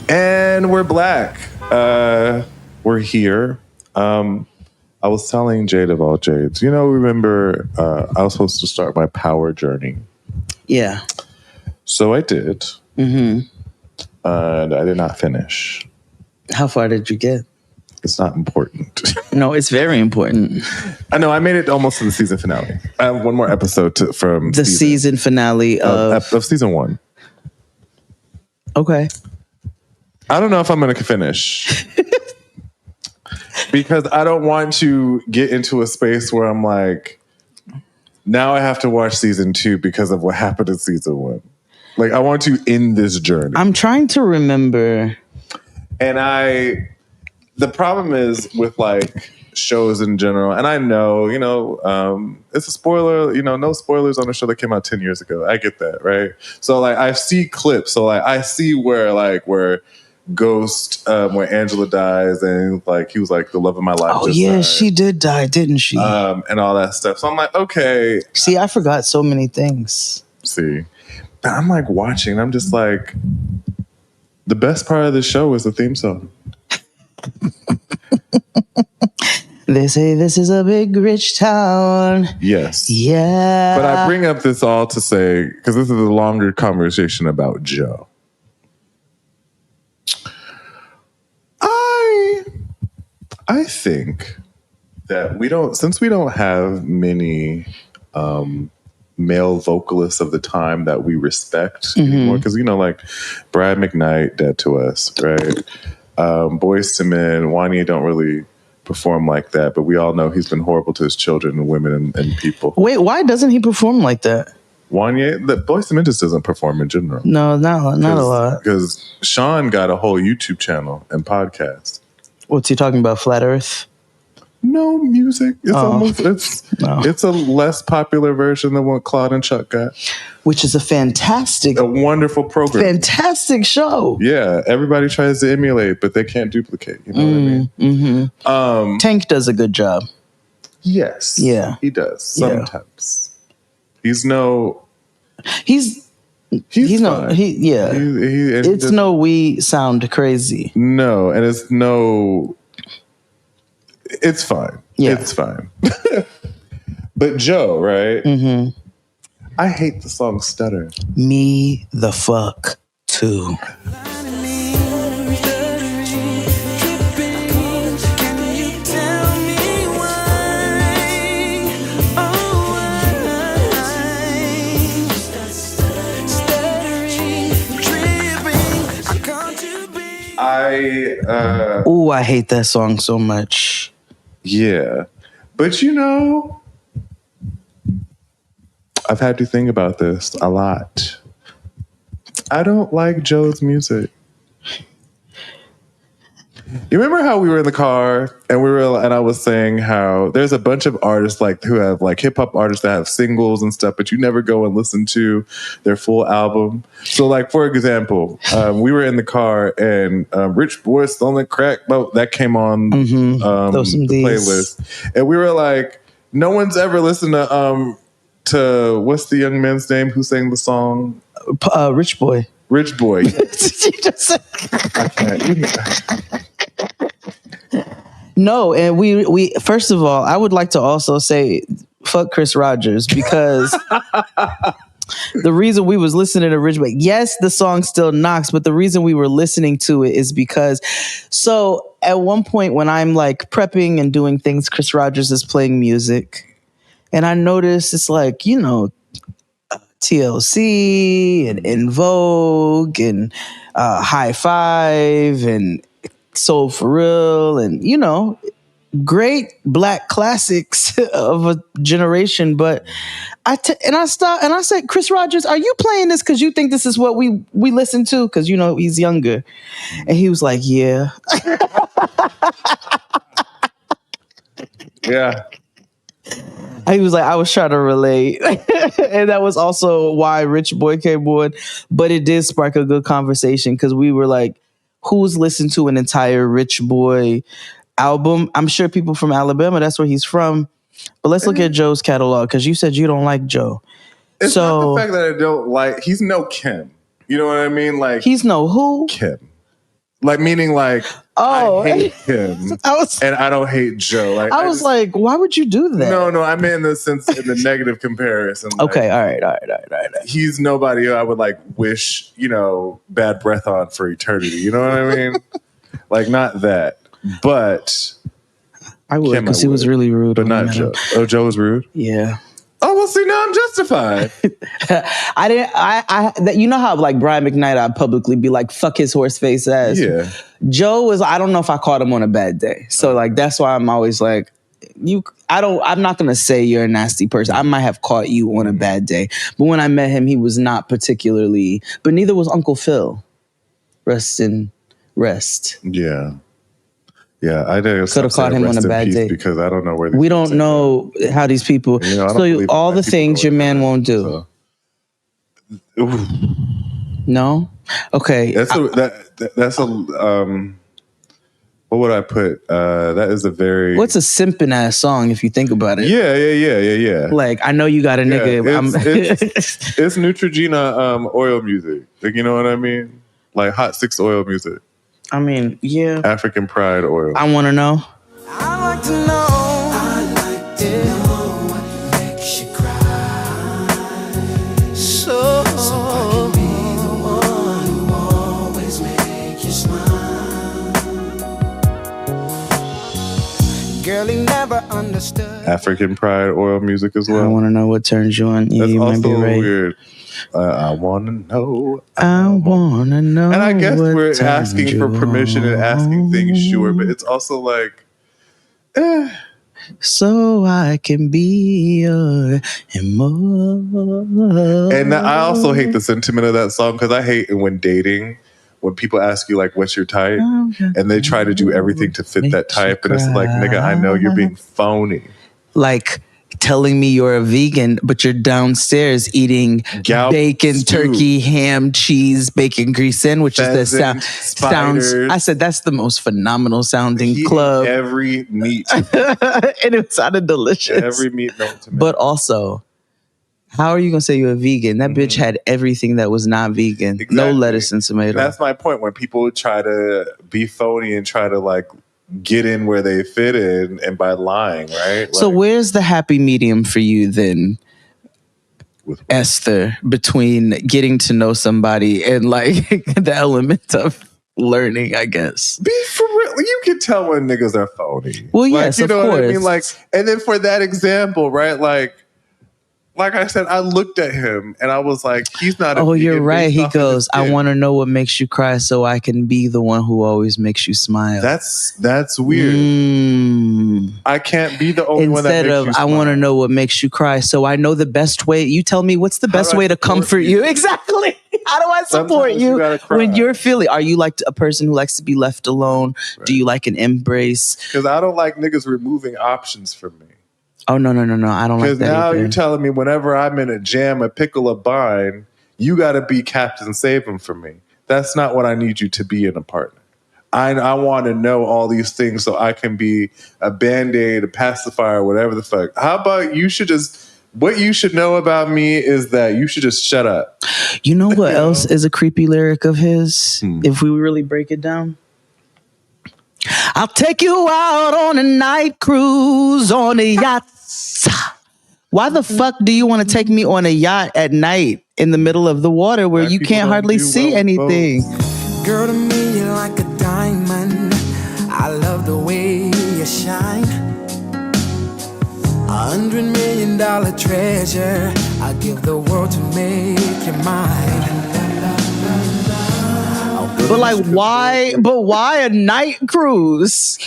And we're back. We're here. I was telling Jade of all Jades, remember I was supposed to start my power journey. Yeah. So I did. Mm-hmm. And I did not finish. How far did you get? It's not important. No, it's very important. I know. I made it almost to the season finale. I have one more episode from the season finale of season 1. Okay. I don't know if I'm going to finish. Because I don't want to get into a space where I'm like, now I have to watch season 2 because of what happened in season 1. Like, I want to end this journey. I'm trying to remember. And the problem is with like shows in general, and I know, it's a spoiler, no spoilers on a show that came out 10 years ago. I get that, right? So like, I see clips. So like, I see where Ghost, when Angela dies, and like he was like the love of my life. Oh yeah, died. She did die, didn't she? And all that stuff. So I'm like, okay. See, I forgot so many things. See, but I'm like watching. I'm just like, the best part of the show is the theme song. They say this is a big rich town. Yes. Yeah. But I bring up this all to say, because this is a longer conversation about Joe. I think that since we don't have many male vocalists of the time that we respect anymore, because like Brad McKnight, dead to us, right? Boyz II Men, Wanya don't really perform like that, but we all know he's been horrible to his children and women and people. Wait, why doesn't he perform like that? Wanya, the Boyz II Men just doesn't perform in general. No, not a lot. Because Sean got a whole YouTube channel and podcast. What's he talking about? Flat Earth? No, music. It's it's a less popular version than what Claude and Chuck got. Which is a wonderful program. Fantastic show. Yeah, everybody tries to emulate, but they can't duplicate. You know what I mean? Mm-hmm. Tank does a good job. Yes. Yeah. He does. Sometimes. Yeah. He's no we sound crazy. No, and it's fine. Yeah. It's fine. But Joe, right? Mm-hmm. I hate the song Stutter. Me the fuck too. I hate that song so much. Yeah. But I've had to think about this a lot. I don't like Joe's music. You remember how we were in the car and I was saying how there's a bunch of artists who have hip hop artists that have singles and stuff, but you never go and listen to their full album. So for example, we were in the car and Rich Boy Stolen Crack, that came on the playlist. And we were like, no one's ever listened to what's the young man's name who sang the song? Rich Boy. Rich Boy. No, and we first of all, I would like to also say fuck Chris Rogers, because the reason we was listening to Rich Boy, yes, the song still knocks, but the reason we were listening to it is because at one point when I'm prepping and doing things, Chris Rogers is playing music, and I notice it's TLC and En Vogue and High Five and Soul For Real and great black classics of a generation. But I stopped and I said, Chris Rogers, are you playing this because you think this is what we listen to? Because he's younger. And he was like, yeah. Yeah. He was like, I was trying to relate. And that was also why Rich Boy came on. But it did spark a good conversation because we were like, who's listened to an entire Rich Boy album? I'm sure people from Alabama, that's where he's from. But let's look at Joe's catalog, because you said you don't like Joe. It's not the fact that I don't like, he's no Kim. You know what I mean? He's no who? Kim. Meaning I hate him. And I don't hate Joe. I was like, why would you do that? No, I mean in the negative comparison. Okay, all right. He's nobody who I would wish, bad breath on for eternity. You know what I mean? Not that. But I would, because he was really rude. But not Joe. Oh, Joe was rude? Yeah. Oh, well, see, now I'm justified. You know how Brian McKnight, I'd publicly be like, fuck his horse face ass. Yeah. Joe was, I don't know if I caught him on a bad day. So that's why I'm always like, I'm not going to say you're a nasty person. I might have caught you on a bad day. But when I met him, he was not particularly, but neither was Uncle Phil. Rest. Yeah. Yeah, I could have caught him on a bad day because I don't know where we don't know how these people. So all the things your man won't do. So. No, okay. That's a what would I put? That is a very. What's a simping ass song if you think about it? Yeah. I know you got a nigga. It's Neutrogena oil music. You know what I mean? Hot 6 oil music. I mean, yeah. African Pride oil. I want to know. I like to know smile. Girl, he never understood. African Pride oil music as I well. want to know what turns you on. Yeah, That's you might also be right. weird. I want to know. I want to know. And I guess what we're turns asking for you permission and asking things, sure, but on. it's also like, So I can be your immortal. and I also hate the sentiment of that song because I hate when dating, when people ask you like, what's your type? And they try to do everything to fit that type. And it's like, nigga, I know you're being phony. Like telling me you're a vegan, but you're downstairs eating bacon, stew, turkey, ham, cheese, bacon grease sandwiches. pheasant, Sounds. spiders. I said that's the most phenomenal sounding He club, ate every meat, and it sounded delicious. every meat known to man. But also, how are you gonna say you're a vegan? That bitch had everything that was not vegan. No Exactly. lettuce and tomato. That's my point. When people try to be phony and try to like get in where they fit in, and by lying, right? So Like, where's the happy medium for you then, Esther, between getting to know somebody and like the element of learning, I guess? be for real. You can tell when niggas are phony. Well, Like, yes, you know of what I course. mean? Like, and then for that example, right? Like I said, I looked at him and I was like, he's not a Oh, you're vegan right. based He off of his goes, I skin. want to know what makes you cry so I can be the one who always makes you smile. That's weird. I can't be the only one that Instead makes of, you I smile. want to know what makes you cry so I know the best way. You tell me what's the best do I way to support comfort you? Exactly. How do I support Sometimes you you gotta cry. when you're feeling? Are you like a person who likes to be left alone? Do you like an embrace? Because I don't like niggas removing options from me. Oh, no. I don't like Because that now either. you're telling me whenever I'm in a jam, a pickle, a bind, you got to be Captain Save 'em for me. That's not what I need you to be in a partner. I want to know all these things so I can be a Band-Aid, a pacifier, whatever the fuck. How about you should just, what you should know about me is that you should just shut up. You know what else is a creepy lyric of his? Hmm. If we really break it down. I'll take you out on a night cruise on a yacht. Why the fuck do you want to take me on a yacht at night in the middle of the water where you can't hardly see anything? Girl, to me you're like a diamond. I love the way you shine. $100 million treasure. I give the world to make you mine. But like, why? But why a night cruise?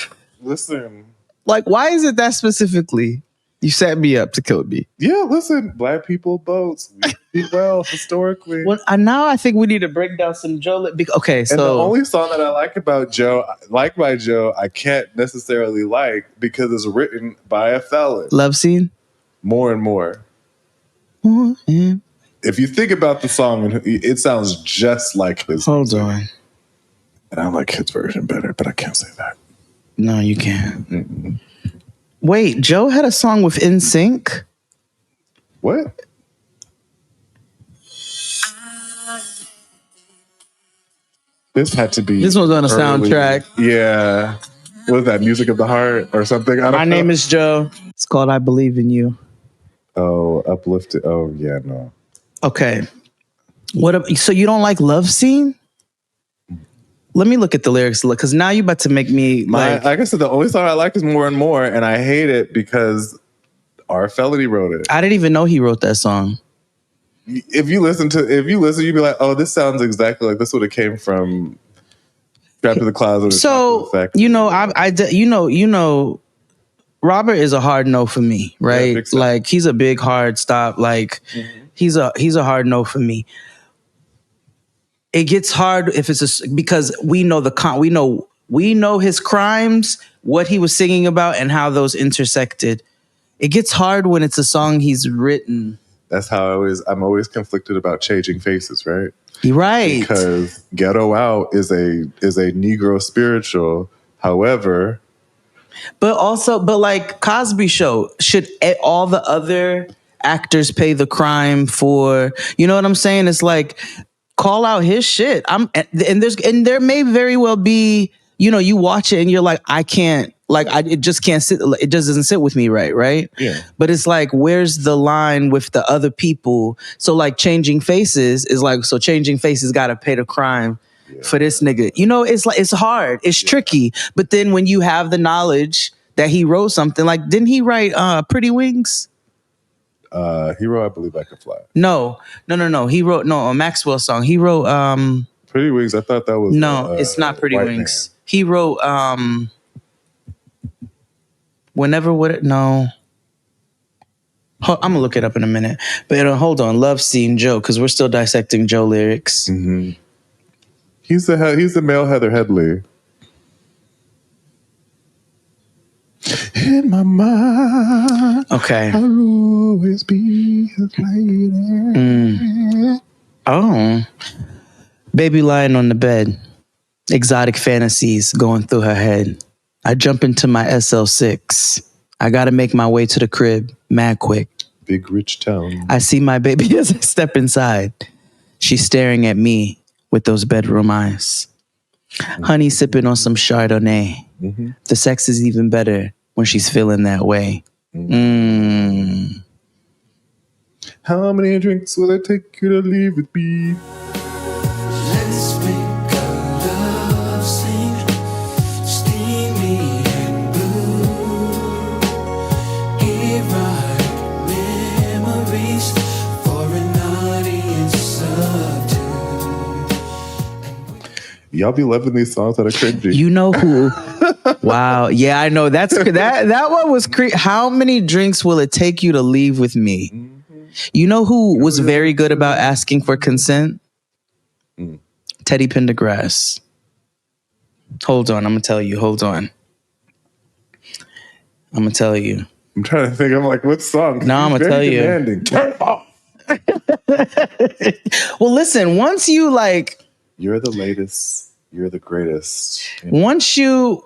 Listen. Like, why is it that specifically? You set me up to kill me. Yeah, listen, black people boats. We do well historically. Well, now I think we need to break down some Joe. Okay, And so the only song that I like about Joe, like by Joe, I can't necessarily like because it's written by a felon. Love Scene? More and more. If you think about the song, it sounds just like his. Hold on. And I like his version better, but I can't say that. No, you can't. Wait, Joe had a song with NSYNC? What? This had to be. This was on a early. soundtrack. Yeah. What is that? Music of the Heart or something? I don't My know. name is Joe. It's called I Believe in You. Oh, Uplifted. Oh, yeah, no. Okay. So you don't like Love Scene? Let me look at the lyrics, because now you're about to make me Like I said, the only song I like is More and More, and I hate it because R. Felony wrote it. I didn't even know he wrote that song. If you listen, you'd be like, "Oh, this sounds exactly like this would have came from Trapped in the Closet." So you know, Robert is a hard no for me, right? big stop. Like he's a big hard stop. Like he's a hard no for me. It gets hard if it's because we know we know his crimes, what he was singing about, and how those intersected. It gets hard when it's a song he's written. That's how I'm always conflicted about Changing Faces, right? Right. Because Ghetto Out is a Negro spiritual. However, but like Cosby Show, should all the other actors pay the crime for? You know what I'm saying? It's like, call out his shit. And there may very well be, you watch it and you're like, I can't. Like it just can't sit. It just doesn't sit with me right? Yeah. But it's like, where's the line with the other people? So like Changing Faces is like, so Changing Faces got to pay the crime for this nigga. You know, it's like, it's hard. It's tricky. But then when you have the knowledge that he wrote something, like, didn't he write Pretty Wings? He wrote I Believe I Can Fly. No. He wrote a Maxwell song. He wrote Pretty Wings. I thought that was it's not Pretty Wings. Man. He wrote Whenever Would It No. I'm gonna look it up in a minute. But hold on, Love Scene Joe, because we're still dissecting Joe lyrics. Mm-hmm. He's the male Heather Headley. In my mind, okay, I'll always be his lady. Oh, baby lying on the bed, exotic fantasies going through her head. I jump into my SL6. I gotta make my way to the crib, mad quick. Big rich town. I see my baby as I step inside. She's staring at me with those bedroom eyes. Honey sipping on some Chardonnay. Mm-hmm. The sex is even better when she's feeling that way. How many drinks will it take you to leave with me? Let's make our love scene steamy and blue. Erotic memories for an audience of two. Y'all be loving these songs that are cringy. You know who? Wow. Yeah, I know. That one was How many drinks will it take you to leave with me? Mm-hmm. You know who was very good about asking for consent? Teddy Pendergrass. Hold on. I'm going to tell you. Hold on. I'm going to tell you. I'm trying to think. I'm like, what song? No, I'm going to tell you. Turn it off. Well, listen, once you like... You're the latest. You're the greatest. Once you,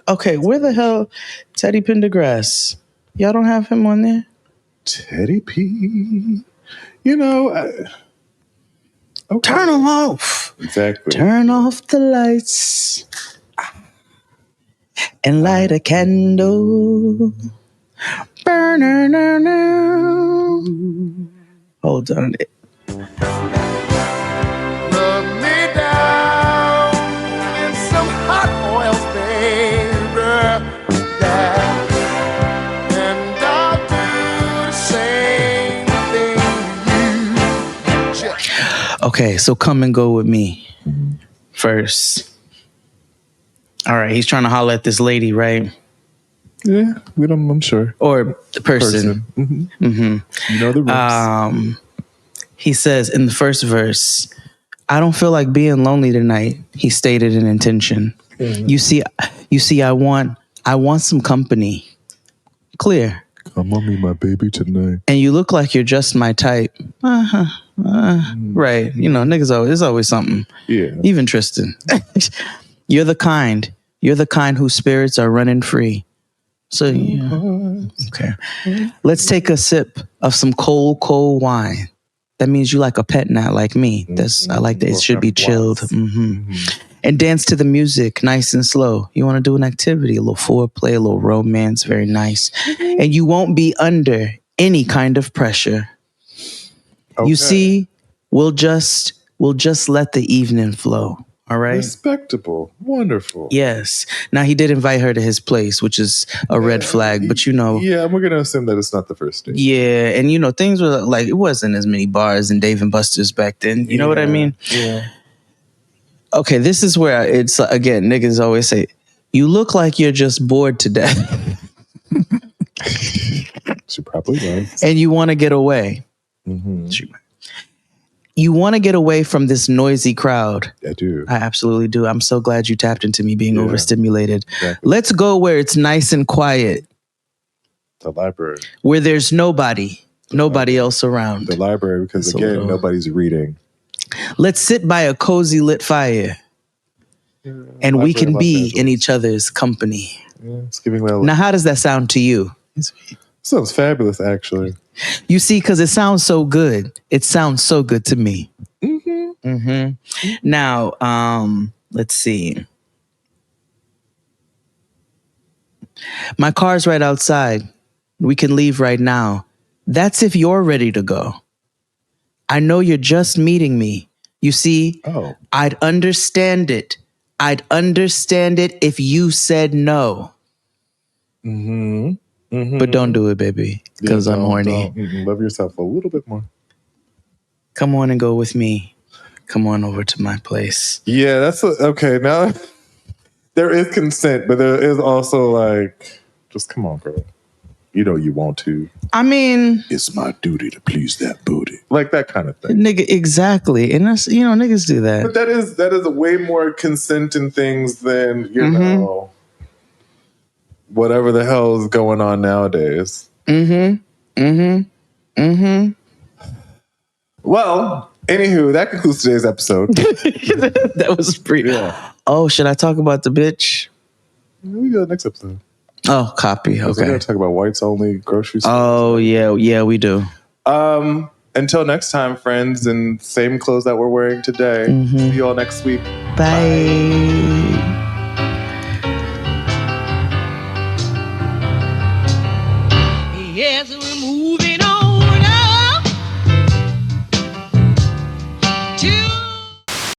okay, where the hell, Teddy Pendergrass? Y'all don't have him on there? Teddy P. You know, okay. Turn him off. Exactly. Turn off the lights and light a candle. Burn. Hold on. Okay, so come and go with me first. All right, he's trying to holler at this lady, right? Yeah, I'm sure. Or the person. Mm-hmm. Mm-hmm. You know the rules. He says in the first verse, I don't feel like being lonely tonight. He stated an intention. Mm-hmm. You see, I want some company. Clear. Come on me, my baby, tonight. And you look like you're just my type. Right. You know, niggas it's always something. Yeah. Even Tristan. You're the kind whose spirits are running free. So, yeah. Okay. Let's take a sip of some cold wine. That means you like a pet nat like me. I like that. It should be chilled. Mm-hmm. And dance to the music, nice and slow. You want to do an activity, a little foreplay, a little romance, very nice. And you won't be under any kind of pressure. Okay. You see, we'll just let the evening flow. All right. Respectable. Wonderful. Yes. Now he did invite her to his place, which is a red flag, but you know. Yeah, we're going to assume that it's not the first date. Yeah. And you know, things were like, it wasn't as many bars in Dave and Buster's back then. You know what I mean? Yeah. Okay, this is where it's, again, niggas always say, you look like you're just bored to death. She probably was. And you want to get away. Mm-hmm. You want to get away from this noisy crowd. I do. I absolutely do. I'm so glad you tapped into me being overstimulated. Exactly. Let's go where it's nice and quiet. The library. Where there's nobody else around. The library, because again, nobody's reading. Let's sit by a cozy lit fire. And we can be in each other's company. Yeah, it's giving that. Now, how does that sound to you? Sounds fabulous, actually. You see, because it sounds so good. It sounds so good to me. Mm-hmm. Mm-hmm. Now, let's see. My car's right outside. We can leave right now. That's if you're ready to go. I know you're just meeting me. You see, I'd understand it. I'd understand it if you said no. But don't do it, baby, because I'm horny. Love yourself a little bit more. Come on and go with me. Come on over to my place. Yeah, that's okay. Now there is consent, but there is also like, just come on, girl. You know you want to. I mean, it's my duty to please that booty, like that kind of thing. Nigga, exactly, and that's niggas do that. But that is a way more consent in things than know whatever the hell is going on nowadays. Well, anywho, that concludes today's episode. That was pretty. Yeah. Oh, should I talk about the bitch? We go next episode. Oh, copy. Okay. We're gonna talk about whites only grocery stores. Oh yeah, we do. Until next time, friends, and same clothes that we're wearing today. See you all next week. Bye. Yes, we move.